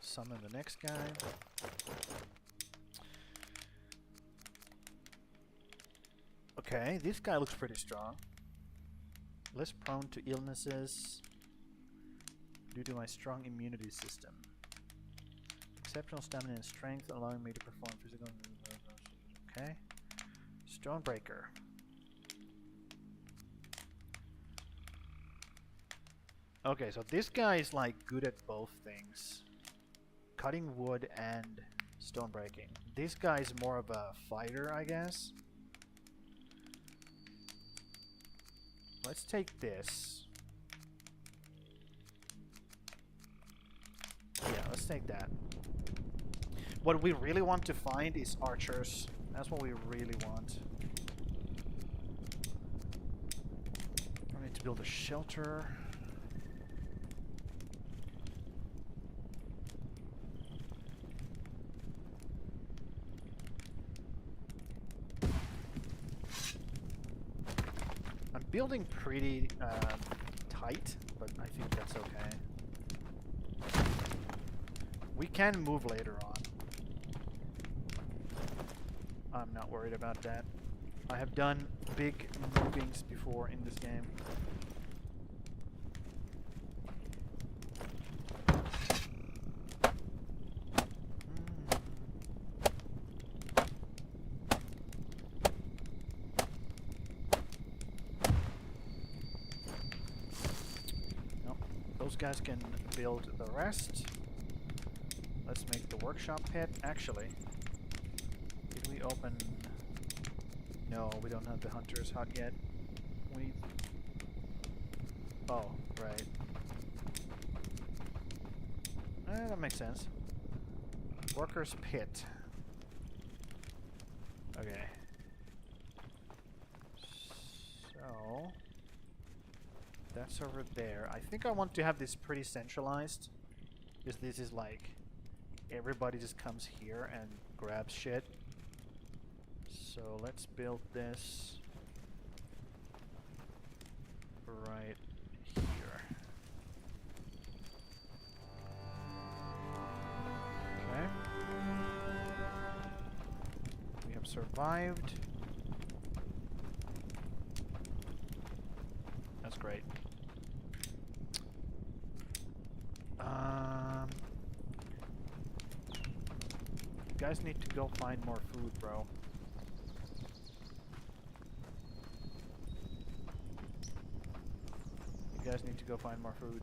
Summon the next guy. Okay, this guy looks pretty strong. Less prone to illnesses due to my strong immunity system. Exceptional stamina and strength, allowing me to perform physical... Okay. Stonebreaker. Okay, so this guy is like good at both things. Cutting wood and stone breaking. This guy is more of a fighter, I guess. Let's take this. Yeah, let's take that. What we really want to find is archers. That's what we really want. I need to build a shelter. I'm building pretty tight, but I think that's okay. We can move later on. I'm not worried about that. I have done big movings before in this game. No, those guys can build the rest. Let's make the workshop pit. Actually, did we open... No, we don't have the hunter's hut yet. We... Oh, right. That makes sense. Worker's pit. Okay. So... That's over there. I think I want to have this pretty centralized. Because this is like... Everybody just comes here and grabs shit. So let's build this right here. Okay. We have survived. That's great. You guys need to go find more food, bro. You guys need to go find more food.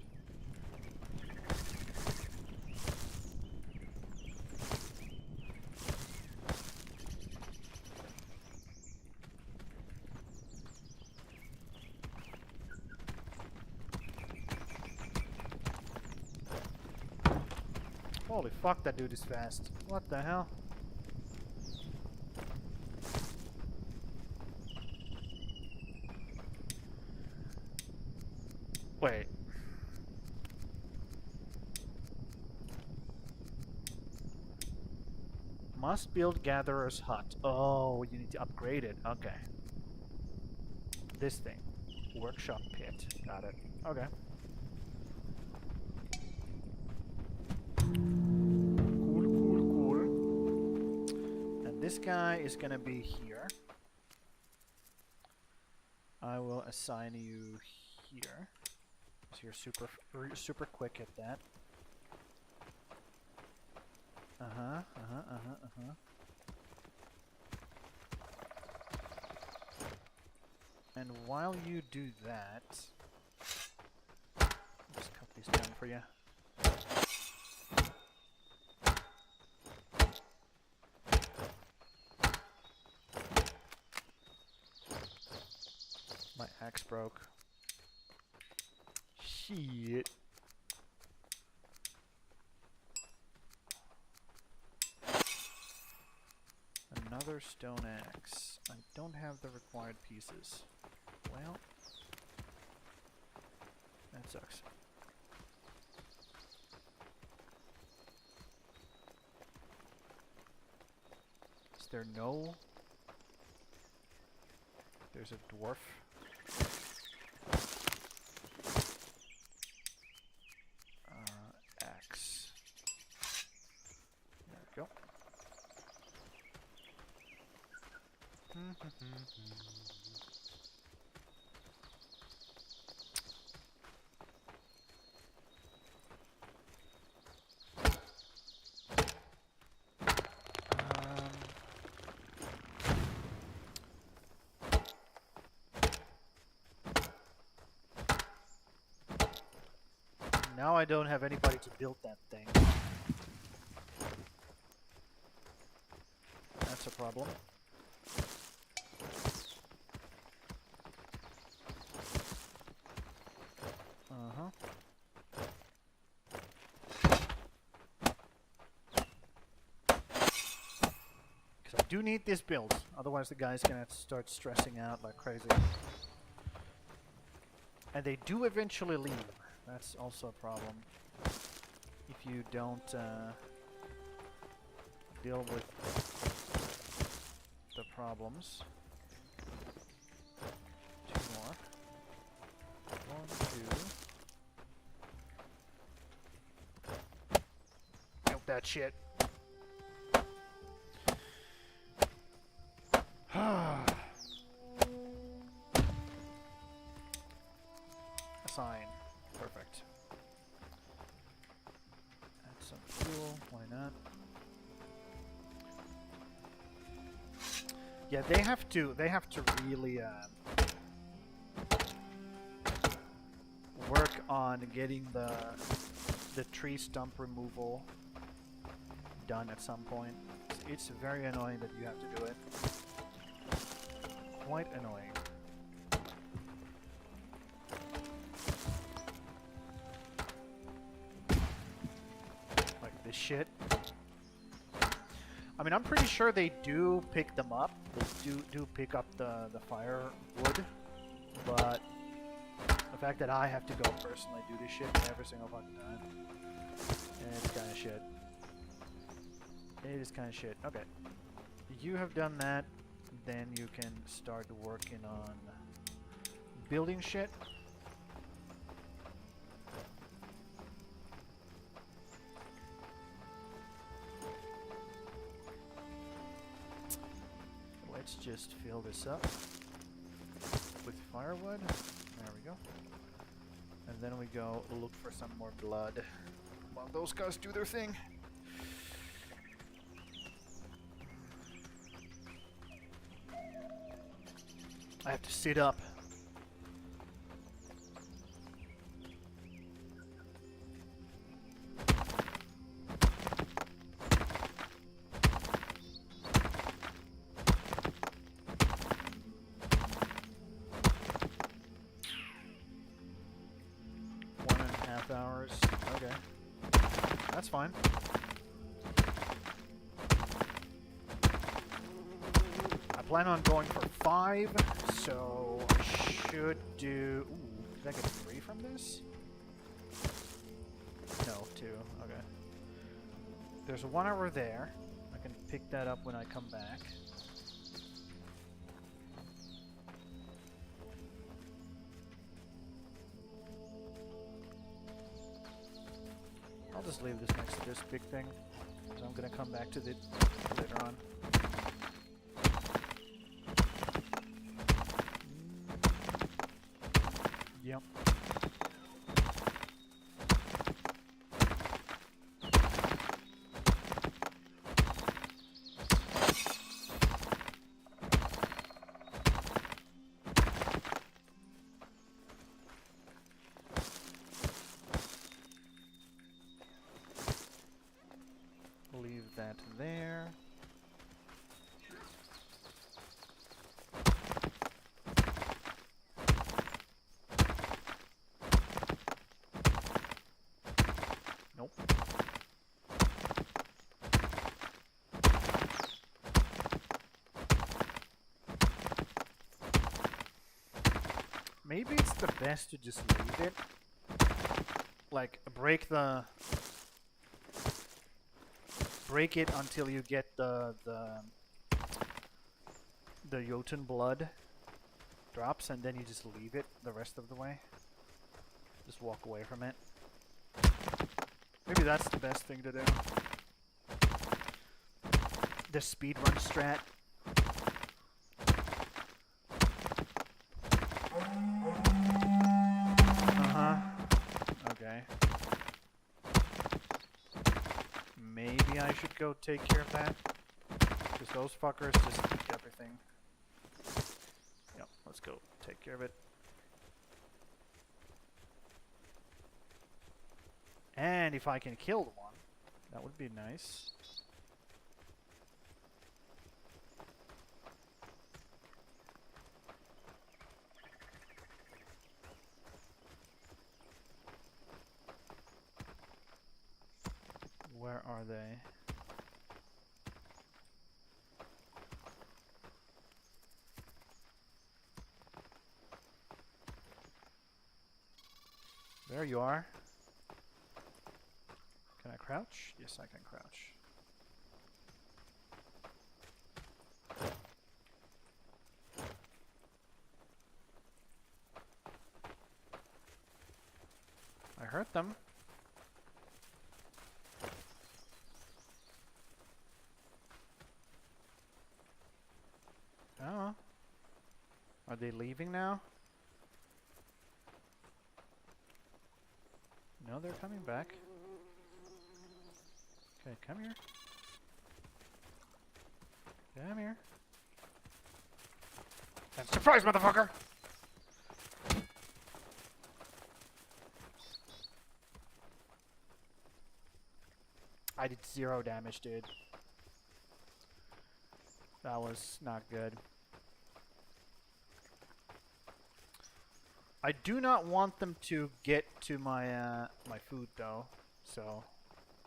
Holy fuck, that dude is fast. What the hell? Wait. Must build gatherer's hut. Oh, you need to upgrade it. Okay. This thing. Workshop pit. Got it. Okay. Cool. And this guy is gonna be here. I will assign you here. So you're super quick at that. And while you do that, let's cut these down for you. My axe broke. Shit. Another stone axe. I don't have the required pieces. Well, that sucks. Is there no... There's a dwarf. Axe. There we go. Now I don't have anybody to build that thing. That's a problem. Uh-huh. Because I do need this build. Otherwise the guy's gonna start stressing out like crazy. And they do eventually leave. That's also a problem. If you don't deal with the problems. 2 more. 1, 2. Built that shit. Assign. Perfect. Add some fuel. Why not? Yeah, they have to really work on getting the tree stump removal done at some point. It's very annoying that you have to do it. Quite annoying. Like this shit. I mean, I'm pretty sure they do pick them up. They do pick up the firewood, but the fact that I have to go personally do this shit every single fucking time, it's kind of shit. It is kind of shit. Okay, you have done that. Then you can start working on building shit. Let's just fill this up with firewood. There we go. And then we go look for some more blood while those guys do their thing. I have to sit up. Hours. Okay. That's fine. I plan on going for 5, so I should do... Ooh, did I get 3 from this? No, 2. Okay. There's a 1 hour there. I can pick that up when I come back. I'll just leave this next to this big thing, because I'm going to come back to it later on. Yep. Leave that there. Nope. Maybe it's the best to just leave it. Like, break it until you get the Jotun blood drops, and then you just leave it the rest of the way. Just walk away from it. Maybe that's the best thing to do. The speedrun strat. Uh-huh. Okay. Maybe I should go take care of that. Because those fuckers just eat everything. Yep, let's go take care of it. And if I can kill one, that would be nice. Where are they? There you are. Can I crouch? Yes, I can crouch. I hurt them. Oh. Are they leaving now? No, they're coming back. Okay, come here. Come here. And surprise, motherfucker! I did 0 damage, dude. That was not good. I do not want them to get to my my food though, so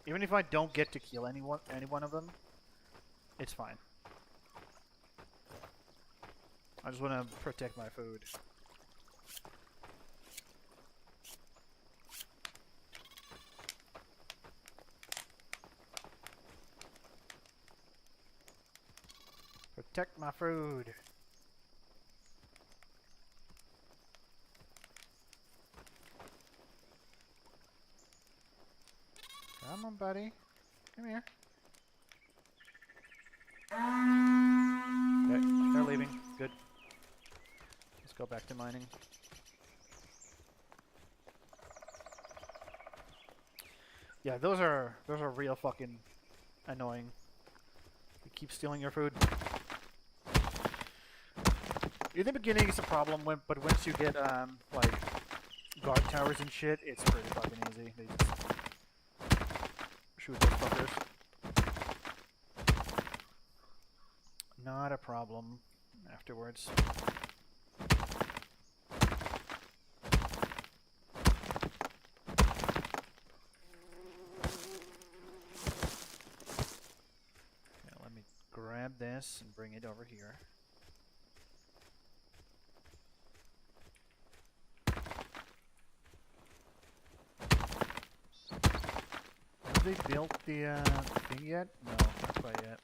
even if I don't get to kill any one of them, it's fine. I just want to protect my food. Protect my food. Come on, buddy. Come here. Okay, they're leaving. Good. Let's go back to mining. Yeah, those are real fucking annoying. They keep stealing your food. In the beginning, it's a problem, but once you get like guard towers and shit, it's pretty fucking easy. They just shoot those fuckers. Not a problem afterwards. Okay, let me grab this and bring it over here. Have they built the thing yet? No, not quite yet.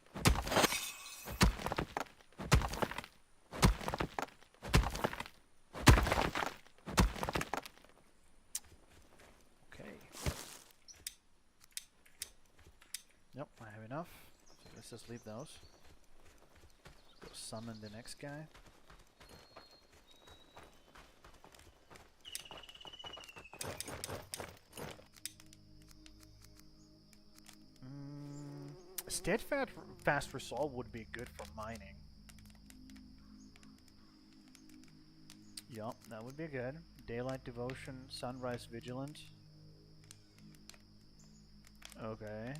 Okay. Nope, I have enough. So let's just leave those. Let's go summon the next guy. Steadfast resolve would be good for mining. Yup, that would be good. Daylight devotion, sunrise vigilant. Okay.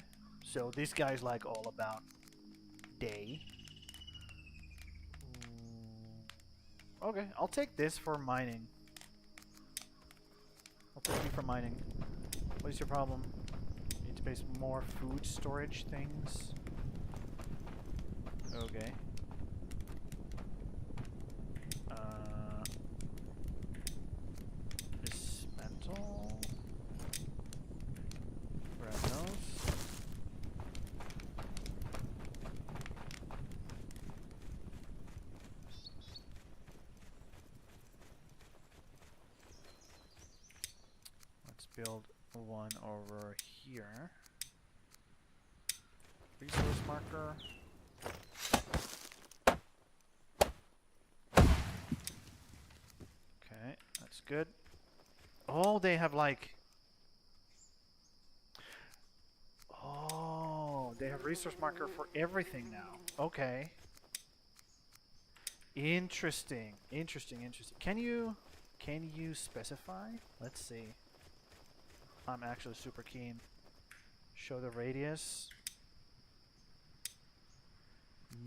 So this guy's like all about day. Okay, I'll take this for mining. I'll take you for mining. What is your problem? Need to base more food storage things. Okay. Dismantle. Grab those. Let's build one over here. Resource marker. Okay, that's good. Oh, they have like... Oh, they have resource marker for everything now. Okay. Interesting. Interesting, interesting. Can you specify? Let's see. I'm actually super keen. Show the radius.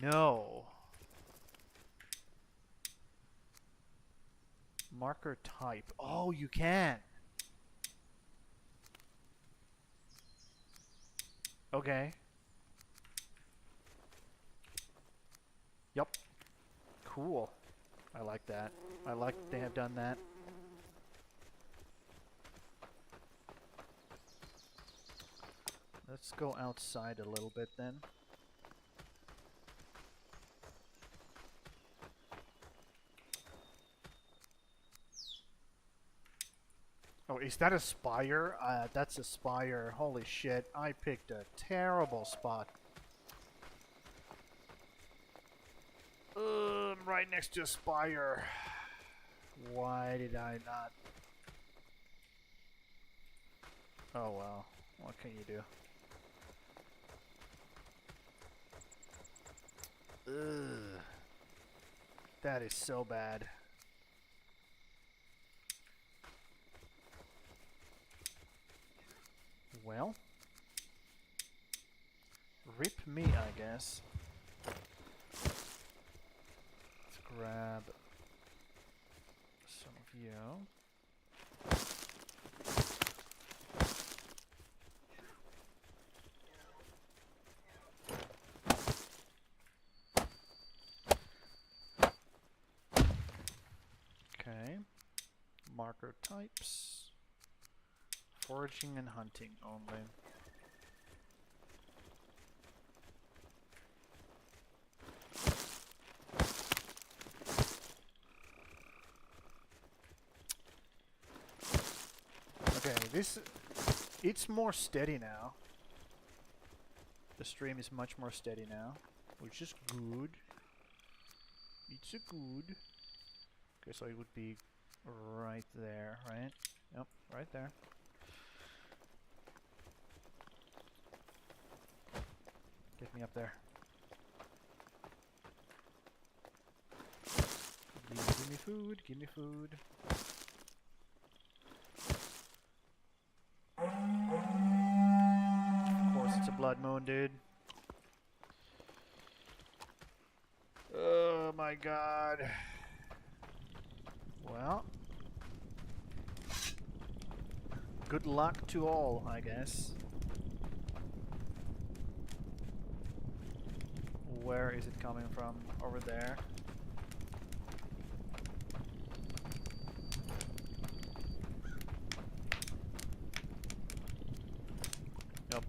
No. Marker type. Oh, you can. Okay. Yup. Cool. I like that. I like they have done that. Let's go outside a little bit then. Oh, is that a spire? That's a spire. Holy shit. I picked a terrible spot. I'm right next to a spire. Why did I not? Oh well. What can you do? Ugh. That is so bad. Well, rip me, I guess. Let's grab some of you. Okay. Marker types. Foraging and hunting only. Okay, it's more steady now. The stream is much more steady now, which is good. It's a good. Okay, so it would be right there, right? Yep, right there. Get me up there. Give me food, give me food. Of course it's a blood moon, dude. Oh my god. Well. Good luck to all, I guess. Where is it coming from? Over there. Yep.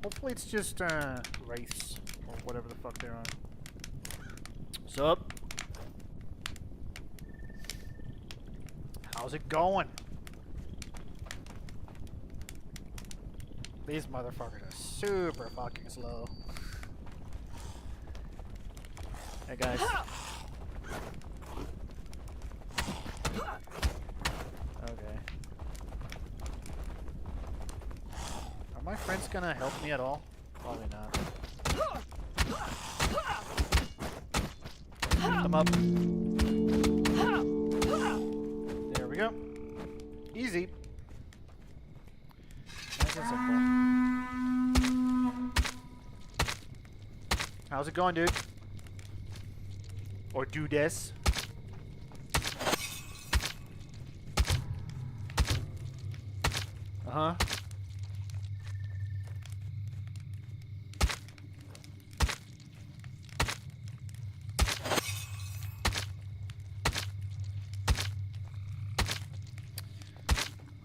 Hopefully it's just wraiths or whatever the fuck they're on. Sup? How's it going? These motherfuckers are super fucking slow. Hey guys. Okay. Are my friends gonna help me at all? Probably not. Pick them up. There we go. Easy. Nice and simple. How's it going, dude? Or do this? Uh-huh.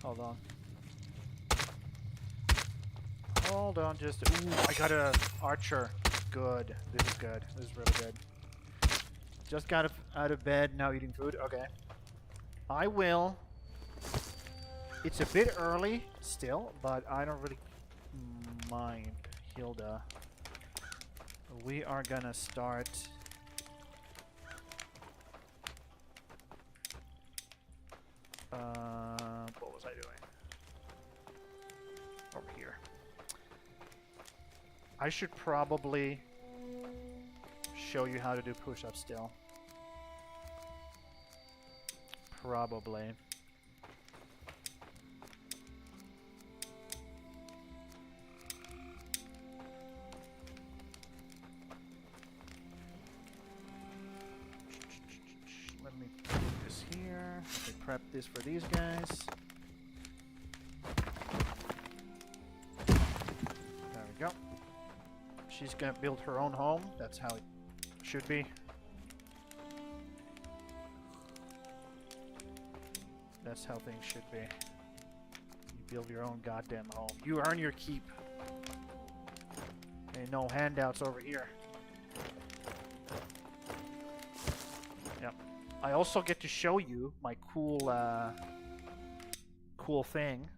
Hold on. Hold on, just... Ooh, I got a archer. Good. This is good. This is really good. Just got out of bed, now eating food. Okay. I will. It's a bit early still, but I don't really mind, Hilda. We are gonna start... what was I doing? Over here. I should probably show you how to do push-ups still. Probably. prep this for these guys. There we go. She's gonna build her own home. That's how it should be. That's how things should be. You build your own goddamn home. You earn your keep. Ain't no handouts over here. Yep. I also get to show you my cool, cool thing.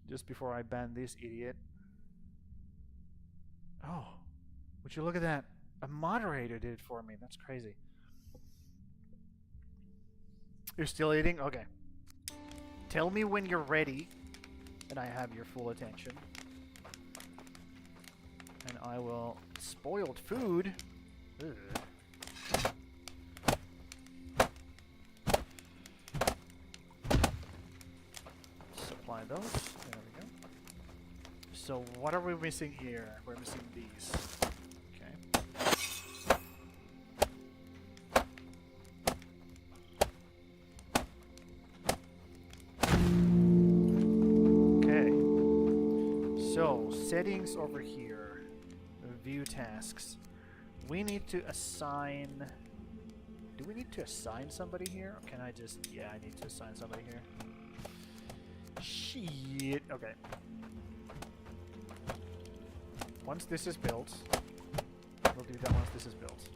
Just before I ban this idiot. Oh, would you look at that? A moderator did it for me. That's crazy. You're still eating? Okay. Tell me when you're ready, and I have your full attention. And I will... Spoiled food? Ugh. Supply those. There we go. So what are we missing here? We're missing these. Settings over here, view tasks. We need to assign. Do we need to assign somebody here? Or can I just? Yeah, I need to assign somebody here. Shit. Okay. Once this is built, we'll do that once this is built.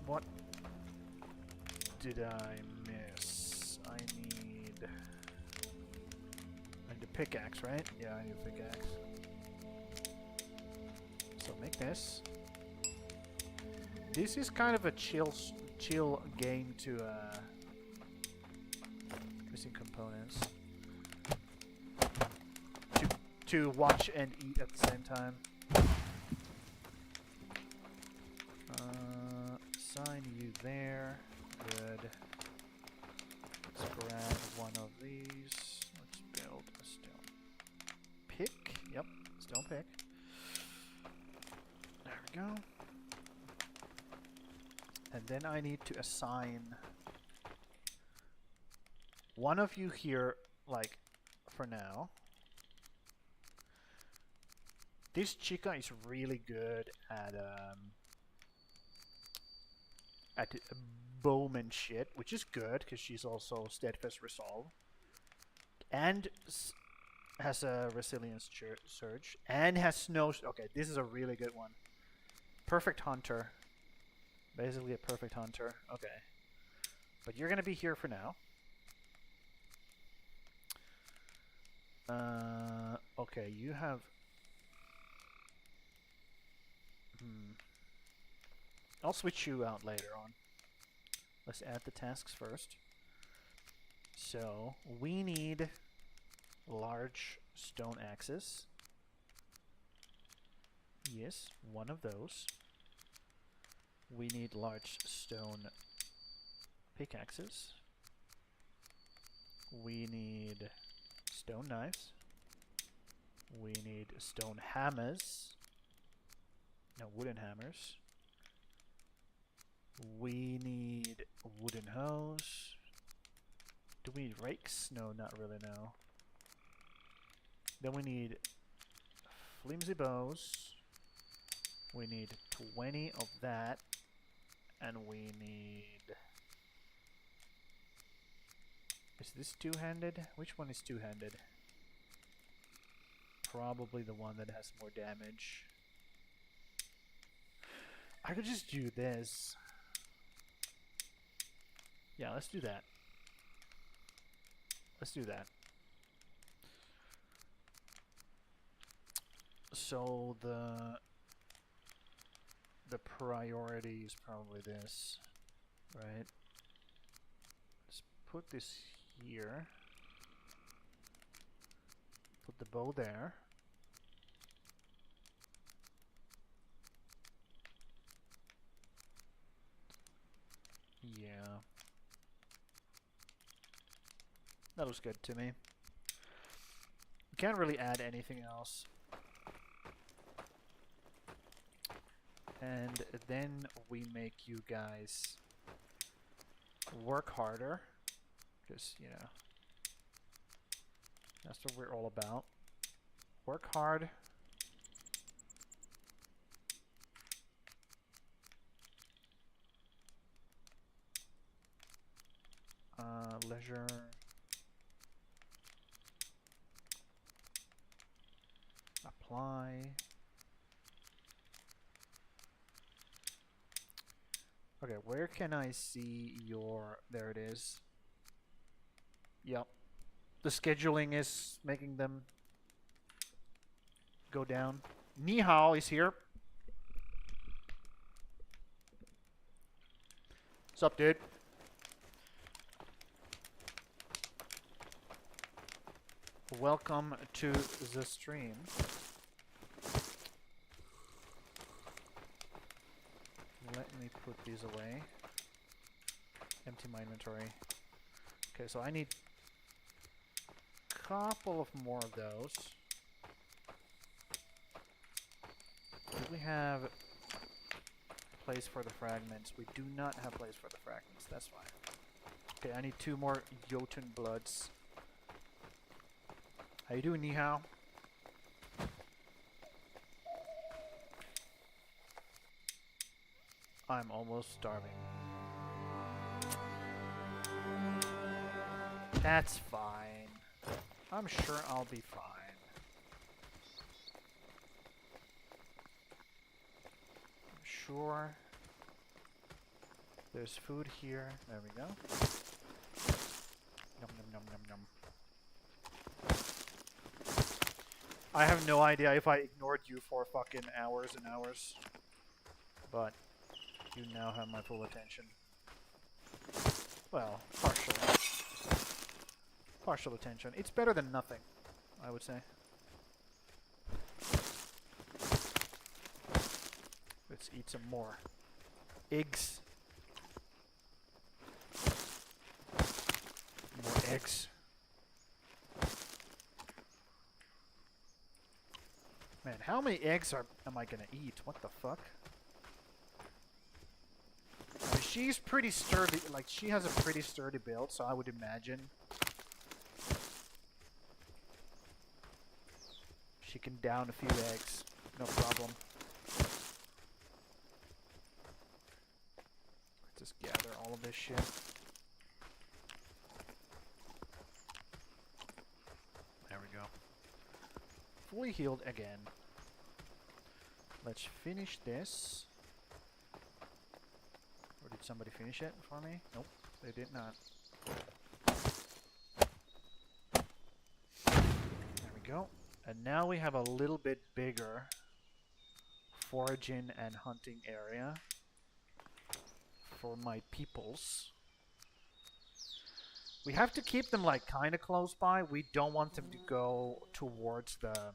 What did I miss? I need a pickaxe, right? Yeah, I need a pickaxe. So make this. This is kind of a chill game to missing components. To watch and eat at the same time. Assign you there. Good. Let's grab one of these. Let's build a stone pick. Yep, stone pick. There we go. And then I need to assign one of you here, like, for now. This chica is really good at bowman shit, which is good because she's also steadfast resolve, and has a resilience surge, and has snow. Okay, this is a really good one. Perfect hunter, basically a perfect hunter. Okay, but you're gonna be here for now. Okay, you have. I'll switch you out later on. Let's add the tasks first. So, we need large stone axes. Yes, one of those. We need large stone pickaxes. We need stone knives. We need stone hammers. No, wooden hammers. We need wooden hoes. Do we need rakes? No, not really, no. Then we need flimsy bows. We need 20 of that. And we need... Is this two-handed? Which one is two-handed? Probably the one that has more damage. I could just do this. Yeah, let's do that. Let's do that. So the priority is probably this, right? Let's put this here. Put the bow there. Yeah. That looks good to me. You can't really add anything else. And then we make you guys work harder. Because, you know, that's what we're all about. Work hard. Leisure. Apply. Okay, where can I see your... There it is. Yep. The scheduling is making them go down. Ni hao is here. What's up, dude? Welcome to the stream. Let me put these away. Empty my inventory. Okay, so I need a couple of more of those. Do we have a place for the fragments? We do not have a place for the fragments. That's fine. Okay, I need 2 more Jotun bloods. How you doing, Ni hao? I'm almost starving. That's fine. I'm sure I'll be fine. I'm sure. There's food here. There we go. Yum, yum, yum, yum, yum. I have no idea if I ignored you for fucking hours and hours. But you now have my full attention. Well, partial. Partial attention. It's better than nothing, I would say. Let's eat some more eggs. More eggs. Man, how many eggs am I gonna eat? What the fuck? I mean, she's pretty sturdy. Like, she has a pretty sturdy build, so I would imagine she can down a few eggs. No problem. Let's just gather all of this shit. There we go. Fully healed again. Let's finish this. Or did somebody finish it for me? Nope, they did not. There we go. And now we have a little bit bigger foraging and hunting area for my peoples. We have to keep them like kind of close by. We don't want them to go towards the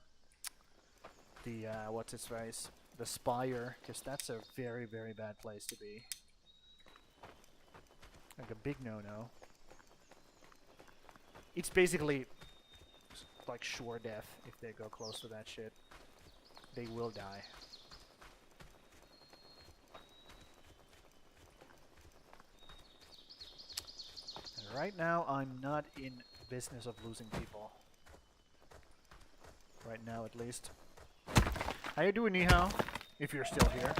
what's its face? The spire, because that's a very, very bad place to be. Like a big no-no. It's basically like sure death if they go close to that shit. They will die. And right now, I'm not in business of losing people. Right now, at least. How you doing, Ni hao? If you're still here.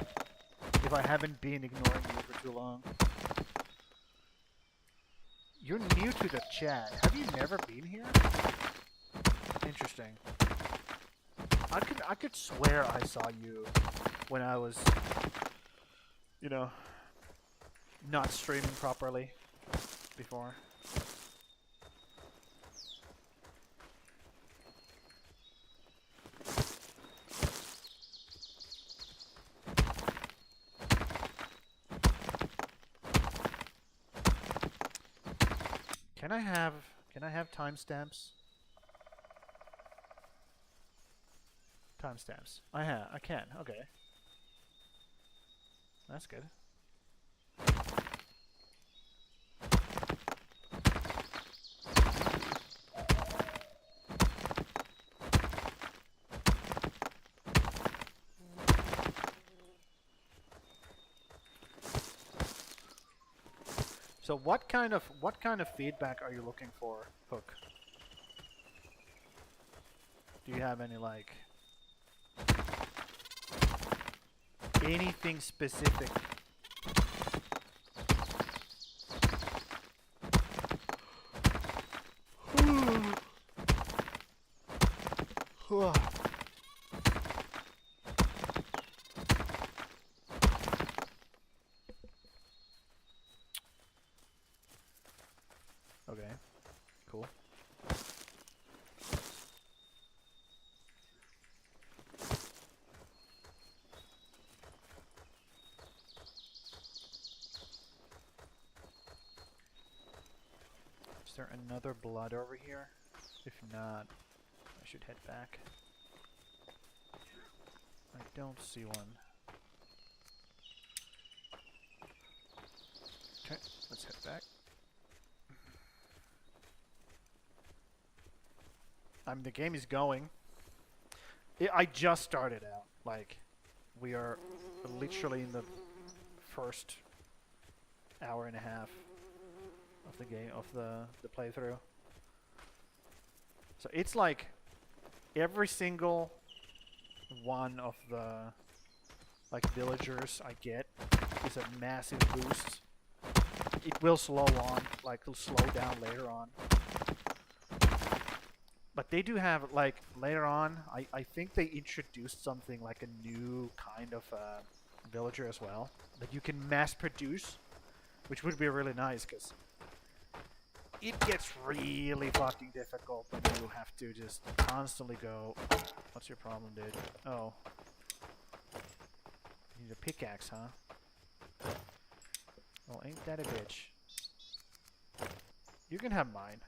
If I haven't been ignoring you for too long. You're new to the chat. Have you never been here? Interesting. I could swear I saw you when I was, you know, not streaming properly before. Can I have timestamps? Timestamps. I can. Okay. That's good. So what kind of feedback are you looking for, Hook? Do you have any like anything specific? Okay, cool. Is there another blood over here? If not, I should head back. I don't see one. Okay, let's head back. The game is going. I just started out. Like, we are literally in the first hour and a half of the game, of the playthrough. So it's like every single one of the like villagers I get is a massive boost. It will slow on, like it'll slow down later on. But they do have, like, later on, I think they introduced something like a new kind of villager as well that you can mass produce, which would be really nice because it gets really fucking difficult when you have to just constantly go. What's your problem, dude? Oh. You need a pickaxe, huh? Well, ain't that a bitch. You can have mine.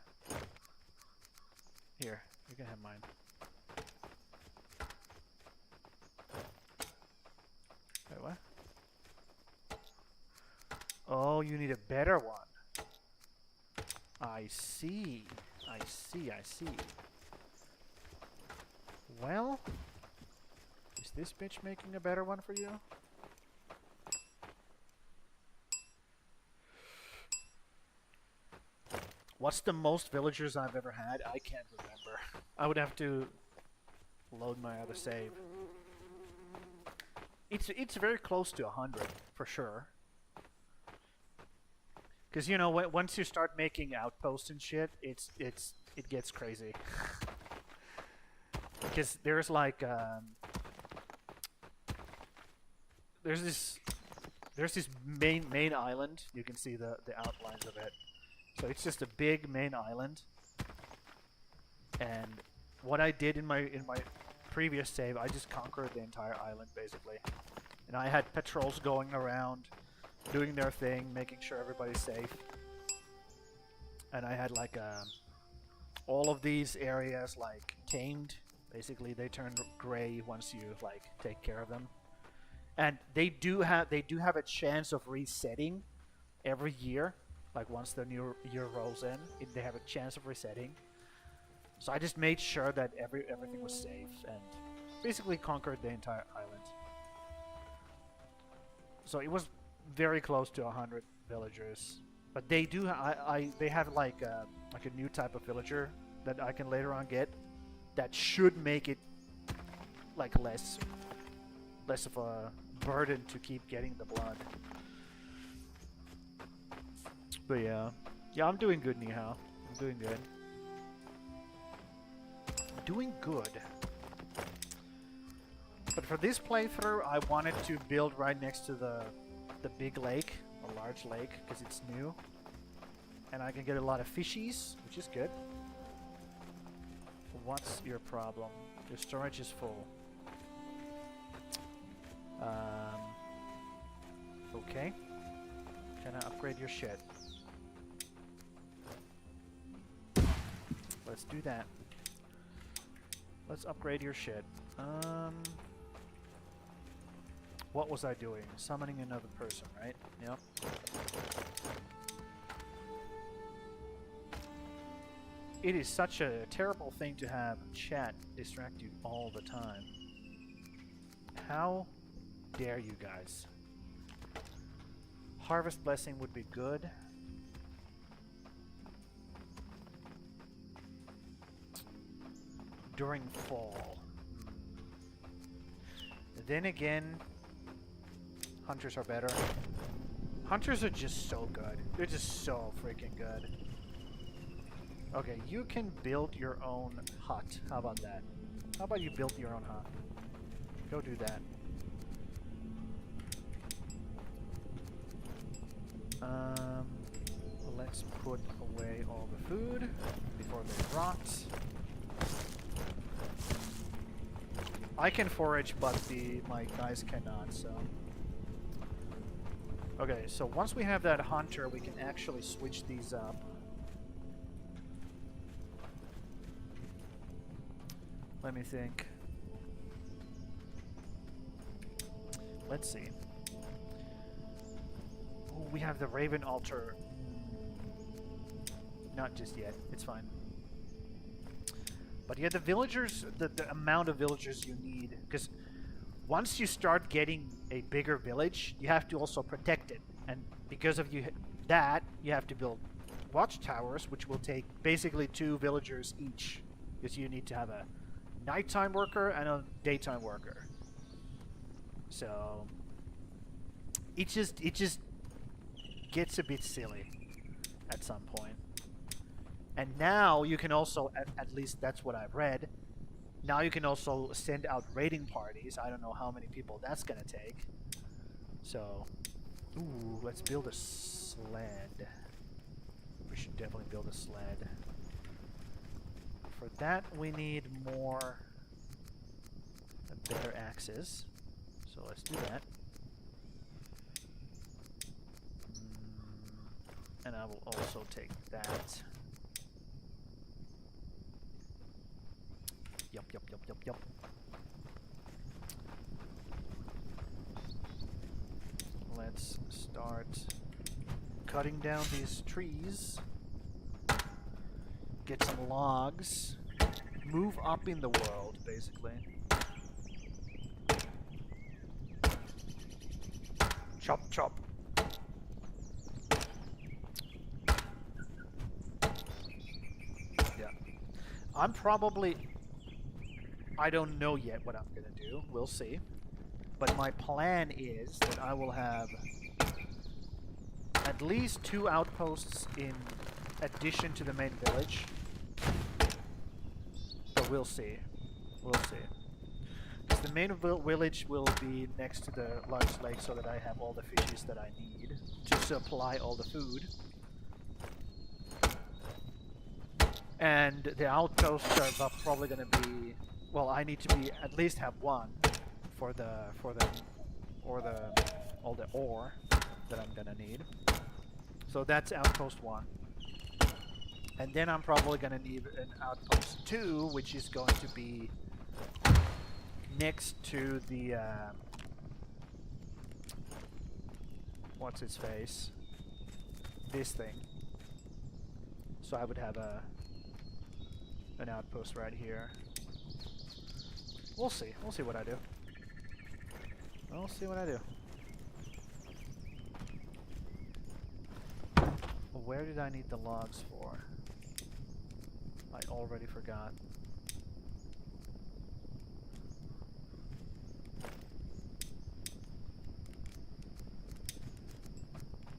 Here, you can have mine. Wait, what? Oh, you need a better one. I see. I see, I see. Well, is this bitch making a better one for you? What's the most villagers I've ever had? I can't remember. I would have to load my other save. It's very close to 100 for sure. Because you know, once you start making outposts and shit, it gets crazy. Because there's like there's this main island. You can see the outlines of it. So it's just a big main island, and what I did in my previous save, I just conquered the entire island basically, and I had patrols going around, doing their thing, making sure everybody's safe, and I had like all of these areas like tamed. Basically, they turn gray once you like take care of them, and they do have a chance of resetting every year. Like once the new year rolls in, they have a chance of resetting. So I just made sure that everything was safe and basically conquered the entire island. So it was very close to 100 villagers, but they do they have like a new type of villager that I can later on get that should make it like less of a burden to keep getting the blood. But yeah, I'm doing good, Nihao. I'm doing good. Doing good. But for this playthrough, I wanted to build right next to the big lake, a large lake, because it's new, and I can get a lot of fishies, which is good. What's your problem? Your storage is full. Okay. Can I upgrade your shit? Let's do that. Let's upgrade your shit. What was I doing? Summoning another person, right? Yep. It is such a terrible thing to have chat distract you all the time. How dare you guys? Harvest Blessing would be good. during fall. Then again, hunters are better. Hunters are just so good. They're just so freaking good. Okay, you can build your own hut. How about that? How about you build your own hut? Go do that. Let's put away all the food before they rot. I can forage, but my guys cannot, so... Okay, so once we have that hunter, we can actually switch these up. Let me think. Let's see. Ooh, we have the Raven altar. Not just yet. It's fine. But yeah, the villagers, the amount of villagers you need, because once you start getting a bigger village, you have to also protect it. And because of that, you have to build watchtowers, which will take basically 2 villagers each. Because you need to have a nighttime worker and a daytime worker. So it just gets a bit silly at some point. And now you can also, at least that's what I've read, now you can also send out raiding parties. I don't know how many people that's gonna take. So, ooh, let's build a sled. We should definitely build a sled. For that, we need more and better axes. So let's do that. And I will also take that. Yup. Let's start cutting down these trees. Get some logs. Move up in the world, basically. Chop, chop. Yeah. I'm probably... I don't know yet what I'm gonna do. We'll see. But my plan is that I will have at least 2 outposts in addition to the main village. But we'll see. We'll see. Because the main village will be next to the large lake so that I have all the fishes that I need to supply all the food. And the outposts are probably going to be... Well, I need to be at least have 1 for all the ore that I'm gonna need. So that's outpost 1. And then I'm probably gonna need an outpost 2, which is going to be next to the what's its face? This thing. So I would have an outpost right here. We'll see. We'll see what I do. We'll see what I do. Where did I need the logs for? I already forgot.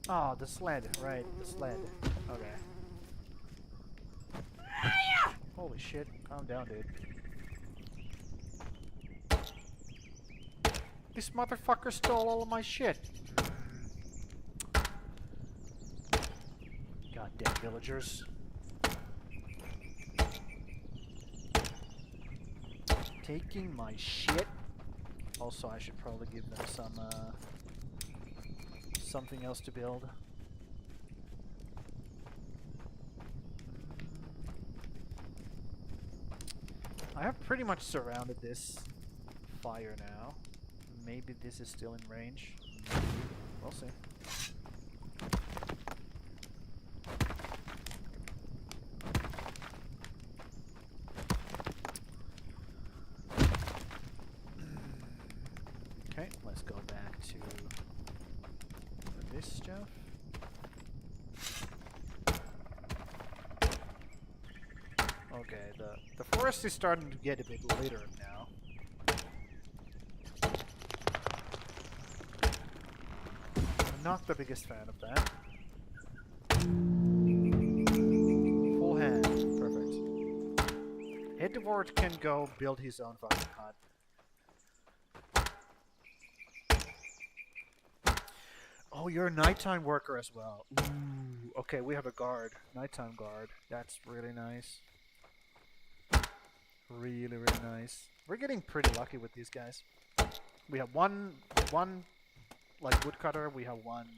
Oh, the sled. Right, the sled. Okay. Holy shit. Calm down, dude. This motherfucker stole all of my shit. Goddamn villagers. Taking my shit. Also, I should probably give them some, something else to build. I have pretty much surrounded this fire now. Maybe this is still in range. Maybe. We'll see. Okay, let's go back to this stuff. Okay, the forest is starting to get a bit littered now. I'm not the biggest fan of that. Full hand, perfect. Edward can go build his own fucking hut. Oh, you're a nighttime worker as well. Ooh, okay, we have a guard. Nighttime guard. That's really nice. Really, really nice. We're getting pretty lucky with these guys. We have one like woodcutter. We have one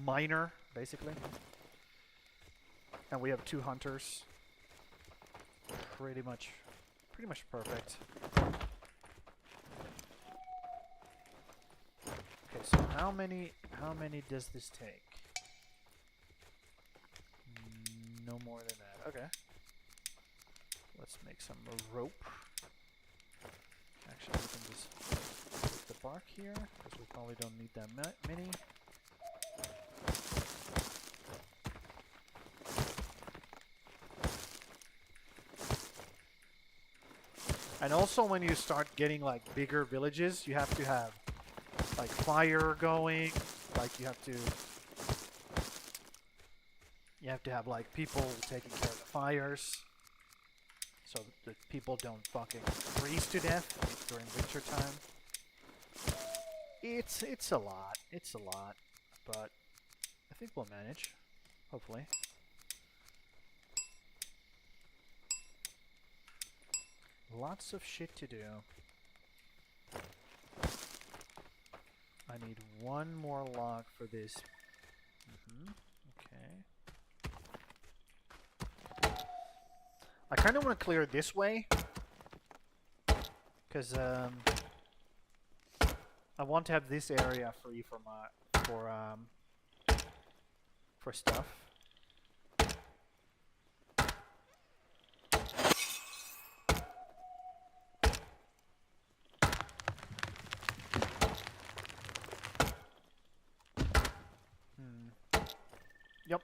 miner, basically. And we have 2 hunters. Pretty much perfect. Okay, so how many does this take? No more than that. Okay. Let's make some rope. Actually, we can just put the bark here, because we probably don't need that many. And also when you start getting like bigger villages, you have to have like fire going, like you have to have like people taking care of the fires, so that people don't fucking freeze to death during winter time. It's a lot, but I think we'll manage, hopefully. Lots of shit to do. I need one more log for this. Okay. I kind of want to clear this way, because I want to have this area free for stuff. Yep.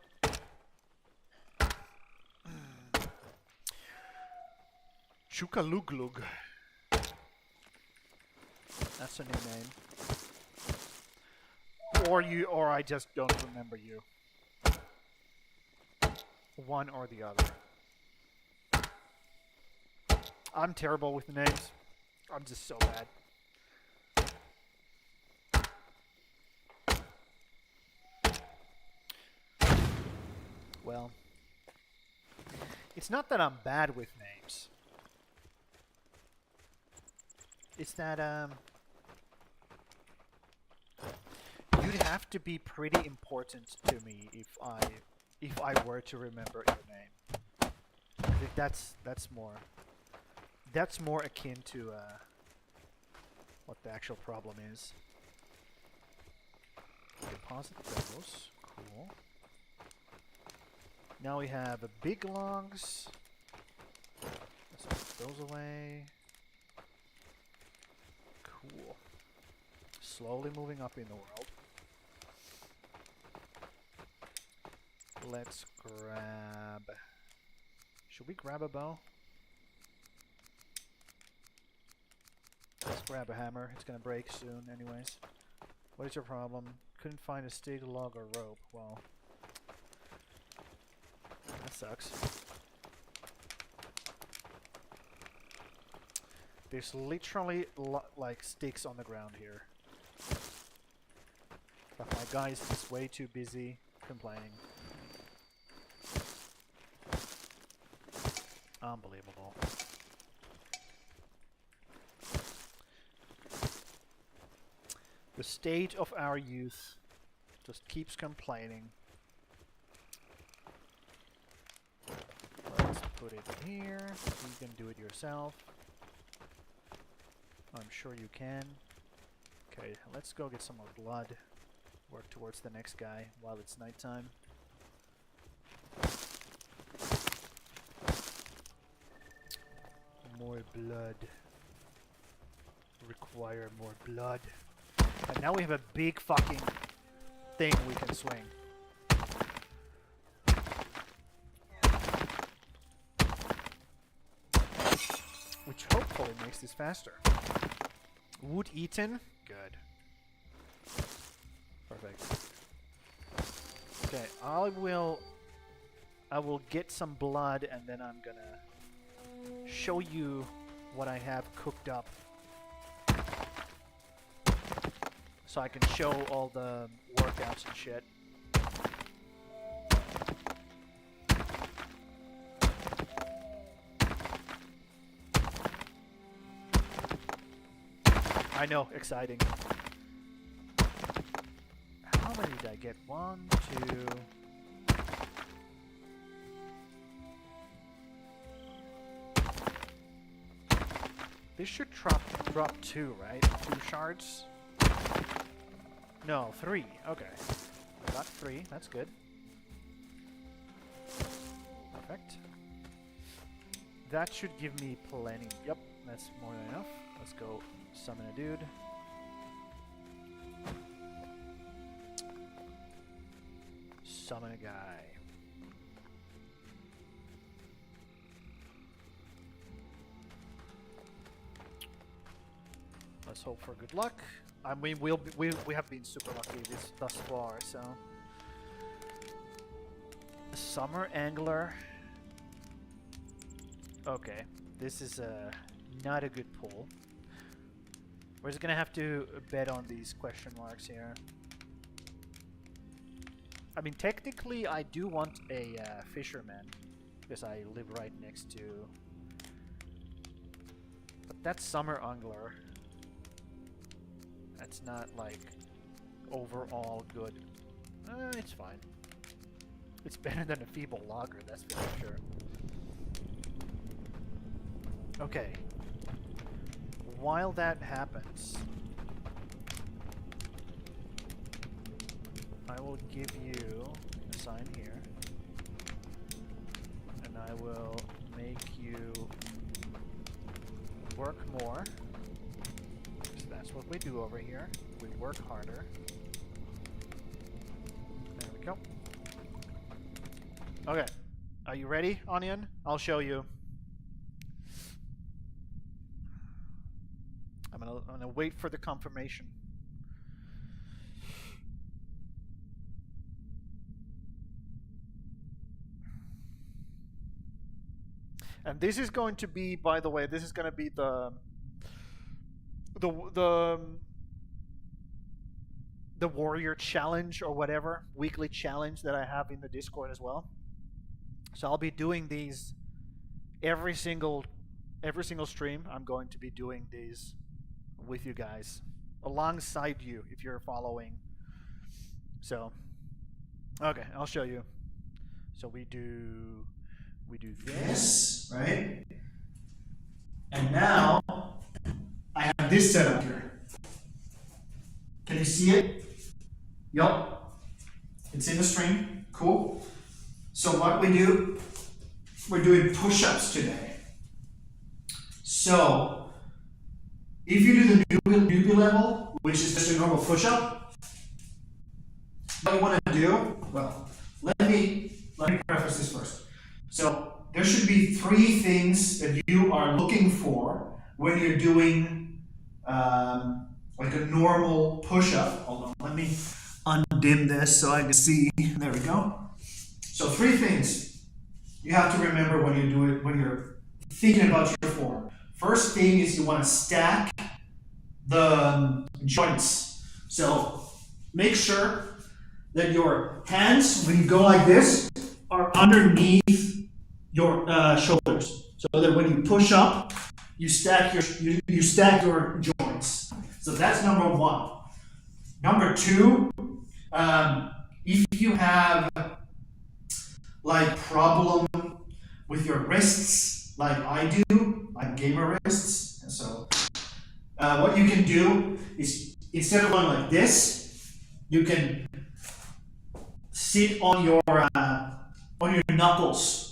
Chukaluglug. That's a new name. Or I just don't remember you. One or the other. I'm terrible with names. I'm just so bad. Well, it's not that I'm bad with names. It's that you'd have to be pretty important to me if I were to remember your name. I think that's more akin to what the actual problem is. Deposit those. Cool. Now we have big logs. Let's put those away. Cool. Slowly moving up in the world. Let's grab... Should we grab a bow? Let's grab a hammer. It's gonna break soon anyways. What is your problem? Couldn't find a stick, log, or rope. Well... that sucks. There's literally like sticks on the ground here. But my guy's just way too busy complaining. Unbelievable. The state of our youth just keeps complaining. Let's put it here. You can do it yourself. I'm sure you can. Okay, let's go get some more blood. Work towards the next guy while it's nighttime. More blood. Require more blood. And now we have a big fucking thing we can swing. hopefully it makes this faster. Wood eaten. Good. Perfect. Okay, I will get some blood and then I'm gonna show you what I have cooked up. So I can show all the workouts and shit. I know, exciting. How many did I get? 1, 2... This should drop 2, right? 2 shards? No, 3. Okay. I got 3. That's good. Perfect. That should give me plenty. Yep, that's more than enough. Let's go summon a dude. Summon a guy. Let's hope for good luck. I mean, we have been super lucky thus far, so. Summer Angler. Okay, this is not a good pull. We're just gonna have to bet on these question marks here. I mean, technically, I do want a fisherman because I live right next to. But that's Summer Angler. That's not like overall good. It's fine. It's better than a feeble logger, that's for sure. Okay. While that happens, I will give you a sign here, and I will make you work more. So that's what we do over here. We work harder. There we go. Okay. Are you ready, Onion? I'll show you. I'm gonna wait for the confirmation. And this is going to be, by the way, this is going to be the warrior challenge or whatever, weekly challenge that I have in the Discord as well. So I'll be doing these every single stream. I'm going to be doing these with you guys, alongside you if you're following. So, okay, I'll show you. So we do this, right? And now I have this set up here. Can you see it? Yup. It's in the stream. Cool. So what we do, we're doing push-ups today. So if you do the newbie level, which is just a normal push-up, what you want to do, well, let me preface this first. So there should be 3 things that you are looking for when you're doing like a normal push-up. Hold on, let me undim this so I can see. There we go. So 3 things you have to remember when you do it, when you're thinking about your form. First thing is you want to stack the joints. So make sure that your hands, when you go like this, are underneath your shoulders, so that when you push up, you stack your joints. So that's number 1. Number 2, if you have like problem with your wrists, like I do, like gamer wrists, and so what you can do is, instead of going like this, you can sit on your knuckles.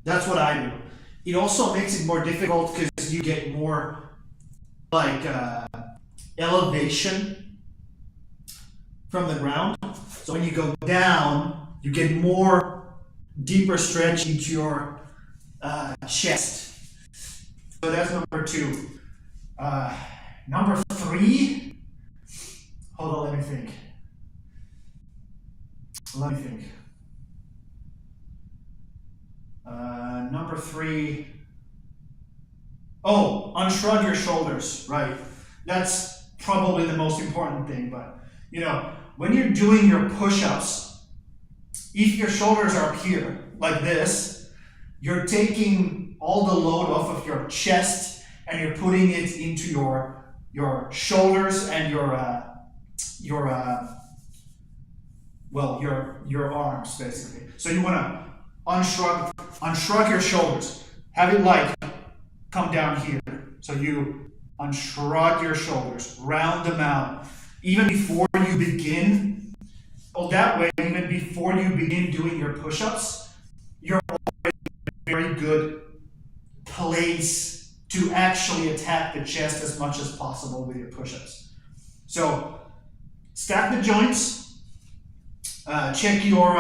That's what I do. It also makes it more difficult because you get more like elevation from the ground. So when you go down, you get more deeper stretch into your chest. So that's number 2. Number 3, hold on, let me think. Number 3, oh, unshrug your shoulders, right? That's probably the most important thing, but you know, when you're doing your push-ups, if your shoulders are up here, like this, you're taking all the load off of your chest and you're putting it into your shoulders and your arms, basically. So you want to unshrug your shoulders. Have it like come down here. So you unshrug your shoulders, round them out. Even before you begin, well, that way, even before you begin doing your push-ups, you're already in a very good place to actually attack the chest as much as possible with your push-ups. So stack the joints, check your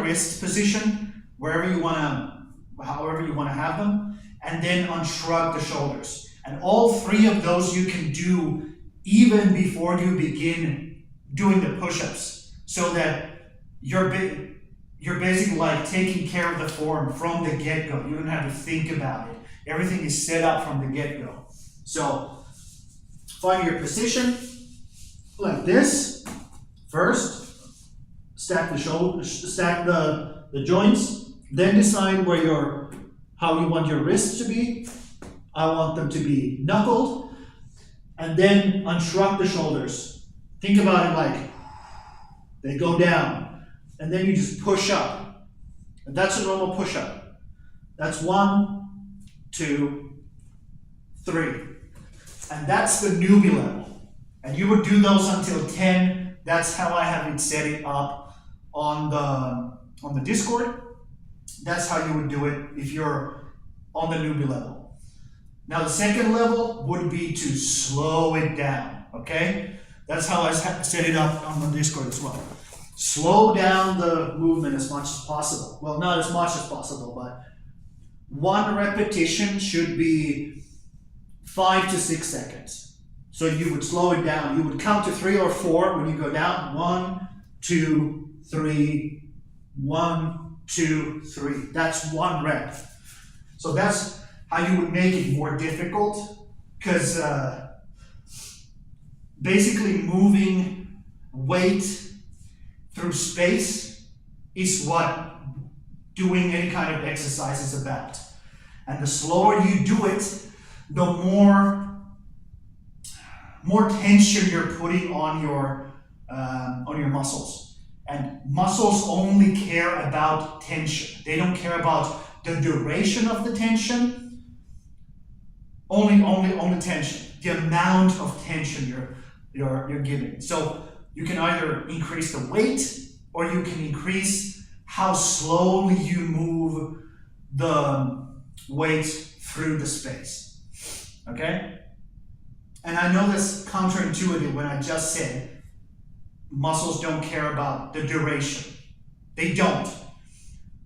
wrist position however you want to have them, and then unshrug the shoulders. And all 3 of those you can do even before you begin doing the push-ups, so that you're basically like taking care of the form from the get-go. You don't have to think about it. Everything is set up from the get-go. So find your position like this. First, stack the shoulders, stack the joints. Then decide how you want your wrists to be. I want them to be knuckled. And then unshrug the shoulders. Think about it like they go down. And then you just push up. And that's a normal push-up. That's 1, 2, 3. And that's the newbie level. And you would do those until 10. That's how I have it set it up on the Discord. That's how you would do it if you're on the newbie level. Now the second level would be to slow it down, okay? That's how I set it up on the Discord as well. Slow down the movement as much as possible. Well, not as much as possible, but 1 repetition should be 5 to 6 seconds. So you would slow it down. You would count to 3 or 4 when you go down. 1, 2, 3, 1, 2, 3. That's 1 rep. So that's how you would make it more difficult, because basically moving weight through space is what doing any kind of exercise is about. And the slower you do it, the more tension you're putting on your muscles. And muscles only care about tension. They don't care about the duration of the tension. Only tension. The amount of tension you're giving. So you can either increase the weight, or you can increase how slowly you move the weight through the space. Okay? And I know that's counterintuitive when I just said muscles don't care about the duration. They don't.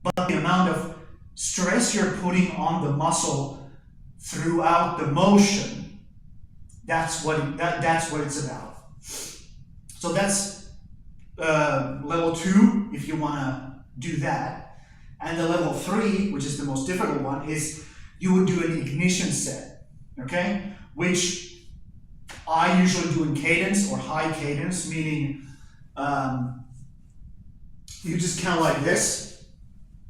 But the amount of stress you're putting on the muscle throughout the motion, that's what it's about. So that's level 2 if you want to do that. And the level 3, which is the most difficult one, is you would do an ignition set, okay? Which I usually do in cadence or high cadence, meaning you just count like this.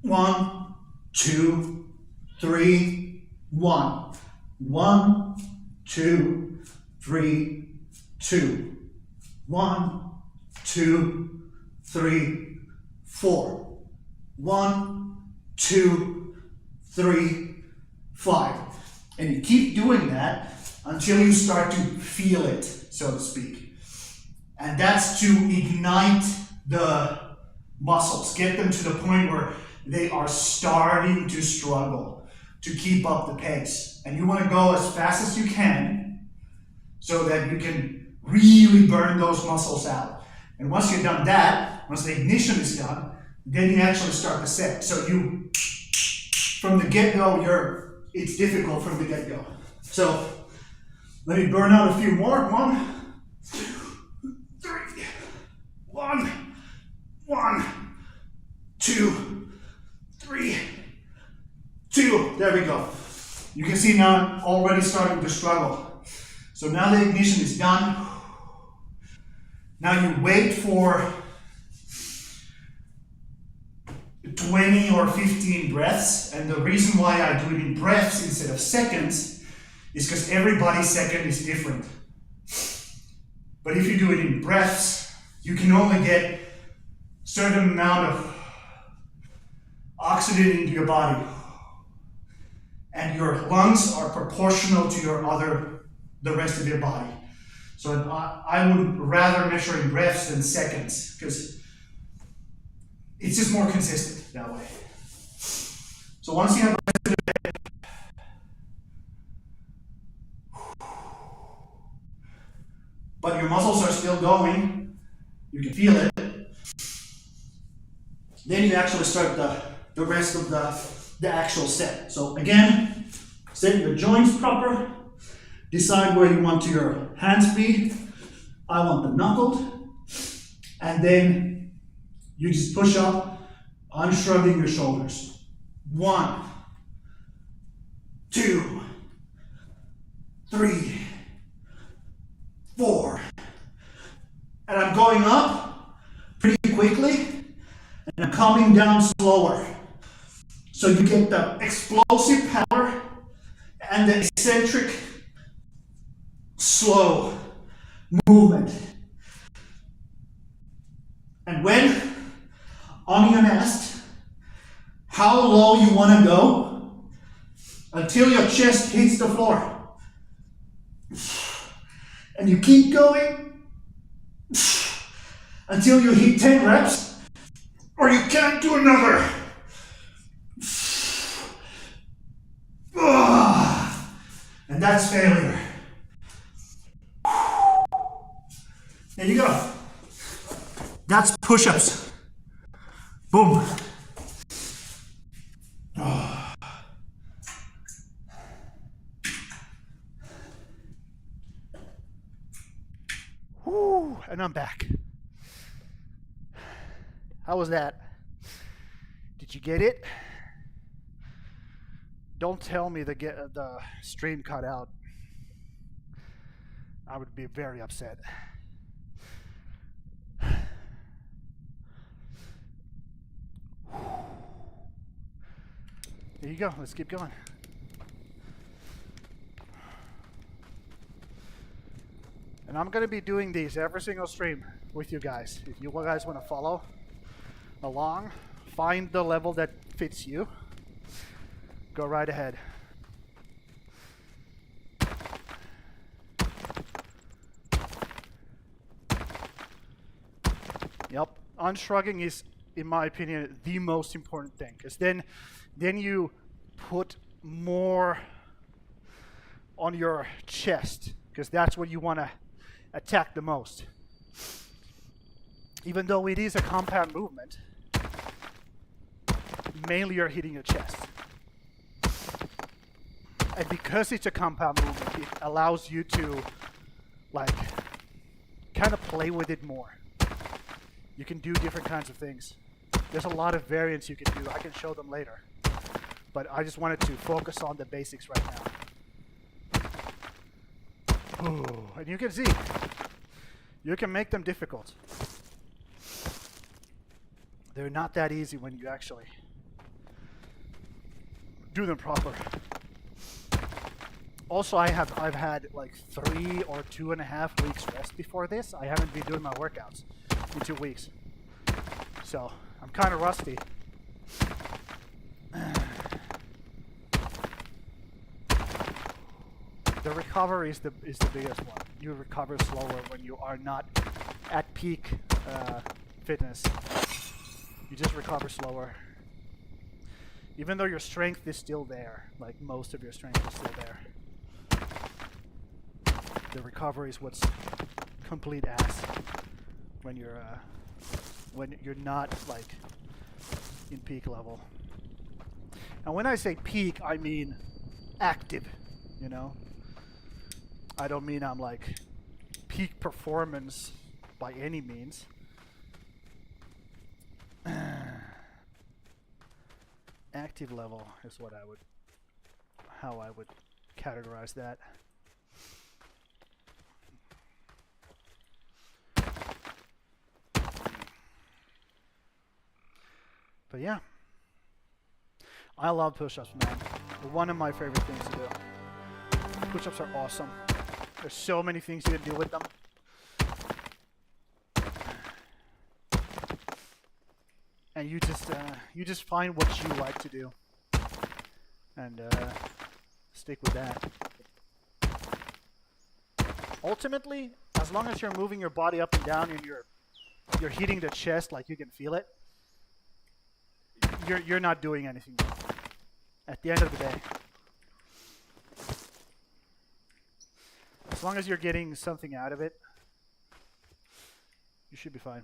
1, 2, 3, 1. 1, 2, 3, 2. 1, 2, 3, 4. 1, 2, 3, 5. And you keep doing that until you start to feel it, so to speak. And that's to ignite the muscles, get them to the point where they are starting to struggle to keep up the pace. And you want to go as fast as you can so that you can really burn those muscles out. And once you've done that, once the ignition is done, then you actually start the set. So you, from the get-go, you're it's difficult from the get-go. So let me burn out a few more. 1, 2, 3. 1, 2, 3, 2. There we go. You can see now I'm already starting to struggle. So now the ignition is done. Now you wait for 20 or 15 breaths, and the reason why I do it in breaths instead of seconds is because everybody's second is different. But if you do it in breaths, you can only get certain amount of oxygen into your body, and your lungs are proportional to the rest of your body. So I would rather measure in breaths than seconds, because it's just more consistent that way. So once you have but your muscles are still going, you can feel it, then you actually start the rest of the actual set. So again, set your joints proper, decide where you want your hands be. I want them knuckled, and then you just push up, unshrugging your shoulders. 1, 2, 3, 4. And I'm going up pretty quickly, and I'm coming down slower. So you get the explosive power and the eccentric, slow movement. And when Onion asked how low you want to go until your chest hits the floor, and you keep going until you hit 10 reps, or you can't do another. And that's failure. There you go. That's push-ups. Boom. Whew, and I'm back. How was that? Did you get it? Don't tell me the stream cut out. I would be very upset. There you go. Let's keep going. And I'm going to be doing these every single stream with you guys. If you guys want to follow along, find the level that fits you. Go right ahead. Yep. Unshrugging is, in my opinion, the most important thing, because then you put more on your chest, because that's what you want to attack the most. Even though it is a compound movement, mainly you're hitting your chest. And because it's a compound movement, it allows you to kind of play with it more. You can do different kinds of things. There's a lot of variants you can do. I can show them later. But I just wanted to focus on the basics right now. Ooh, and you can see, you can make them difficult. They're not that easy when you actually do them proper. Also, I've had like 3 or 2.5 weeks rest before this. I haven't been doing my workouts in 2 weeks. So I'm kind of rusty. The recovery is the biggest one. You recover slower when you are not at peak fitness. You just recover slower. Even though your strength is still there, like most of your strength is still there. The recovery is what's complete ass when you're not like in peak level. And when I say peak, I mean active, you know. I don't mean I'm like peak performance by any means. Active level is what how I would categorize that. But yeah, I love push-ups, man. One of my favorite things to do. Push-ups are awesome. There's so many things you can do with them. And you just find what you like to do, and stick with that. Ultimately, as long as you're moving your body up and down and you're hitting the chest like you can feel it, you're not doing anything wrong. At the end of the day, as long as you're getting something out of it, you should be fine.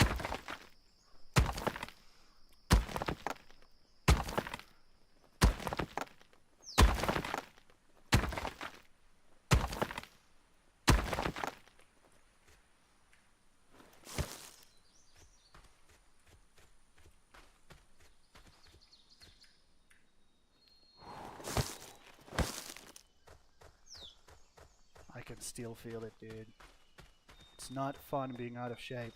I can still feel it, dude. It's not fun being out of shape.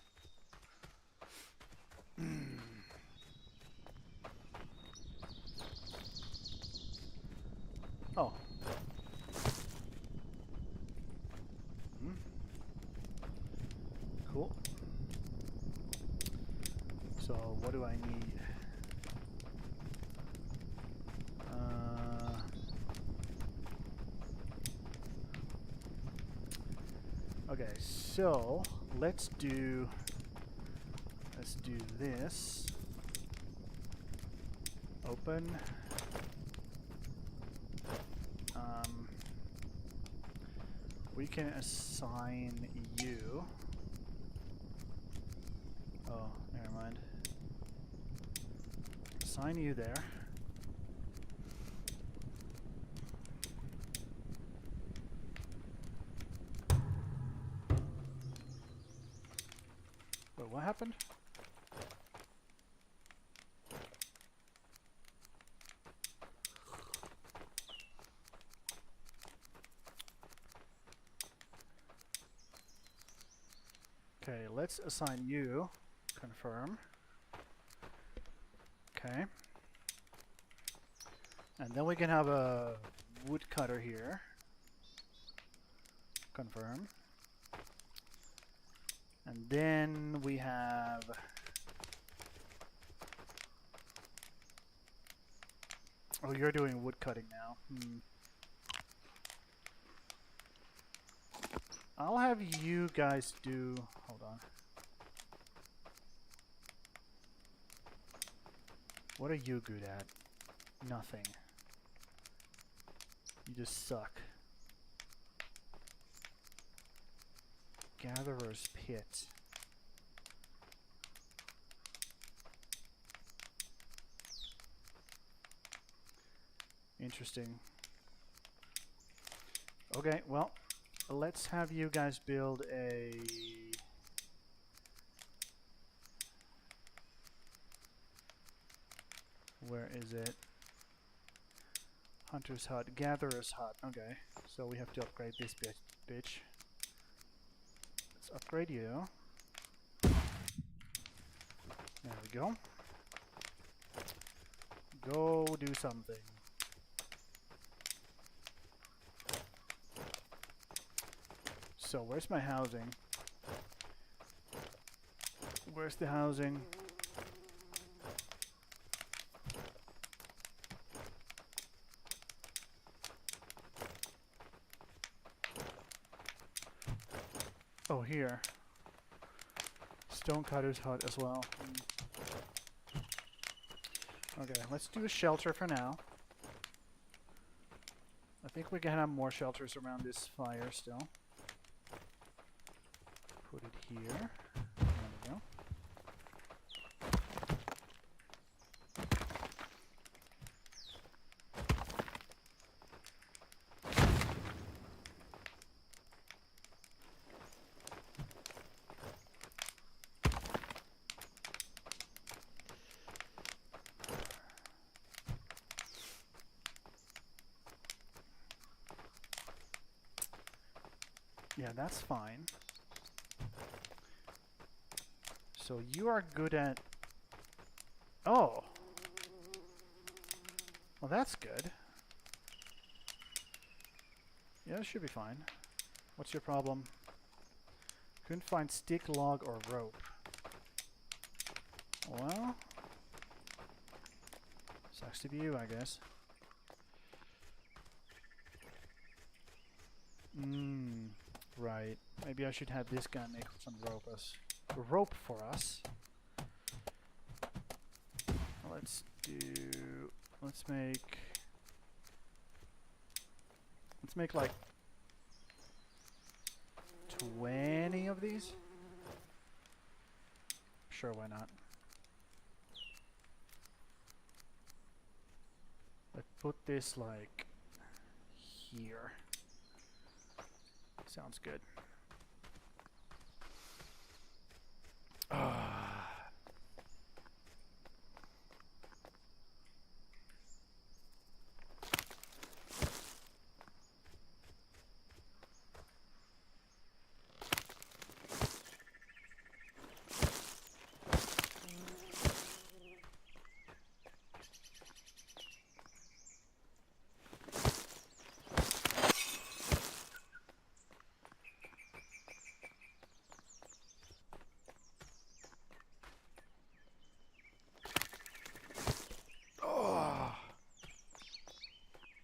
Oh. Cool. So, what do I need? Okay, so let's do this. Open. We can assign you. Oh, never mind. Assign you there. Wait, what happened? Okay, let's assign you. Confirm. Okay. And then we can have a woodcutter here. Confirm. And then we have oh, you're doing wood cutting now. I'll have you guys do, hold on. What are you good at? Nothing. You just suck. Gatherer's Pit. Interesting. Okay, well, let's have you guys build a... Where is it? Hunter's Hut, Gatherer's Hut. Okay, so we have to upgrade this bitch. Let's upgrade you. There we go. Go do something. So where's my housing? Where's the housing? Oh, here. Stonecutter's Hut as well. Okay, let's do a shelter for now. I think we can have more shelters around this fire still. Put it here. There we go. Yeah, that's fine. So you are good at... Oh! Well, that's good. Yeah, this should be fine. What's your problem? Couldn't find stick, log, or rope. Well... sucks to be you, I guess. Right. Maybe I should have this guy make some rope for us. Let's make like 20 of these. Sure, why not? Let's put this like here. Sounds good.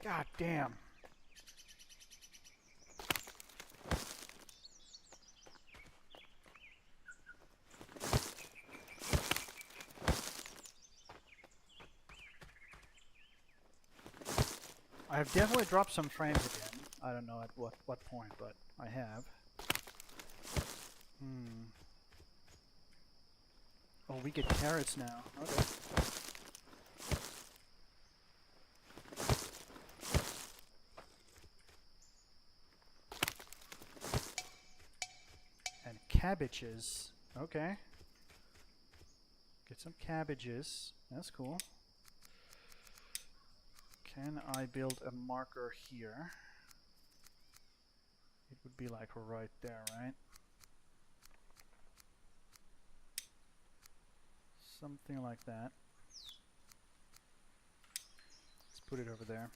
God damn. I have definitely dropped some frames again. I don't know at what point, but I have. Oh, we get carrots now. Okay. And cabbages. Okay. Get some cabbages. That's cool. Can I build a marker here? It would be like right there, right? Something like that. Let's put it over there.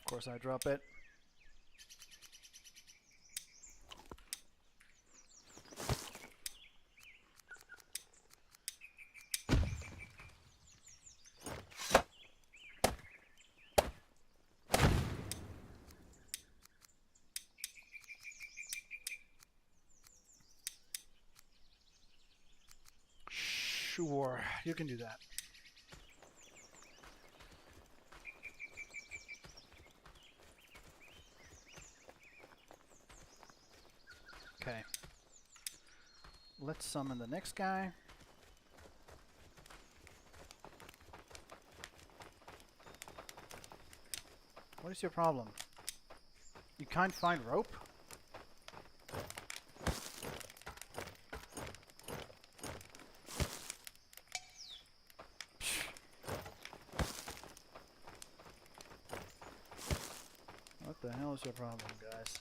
Of course I drop it. Sure, you can do that. Okay. Let's summon the next guy. What is your problem? You can't find rope? What the hell is your problem, guys?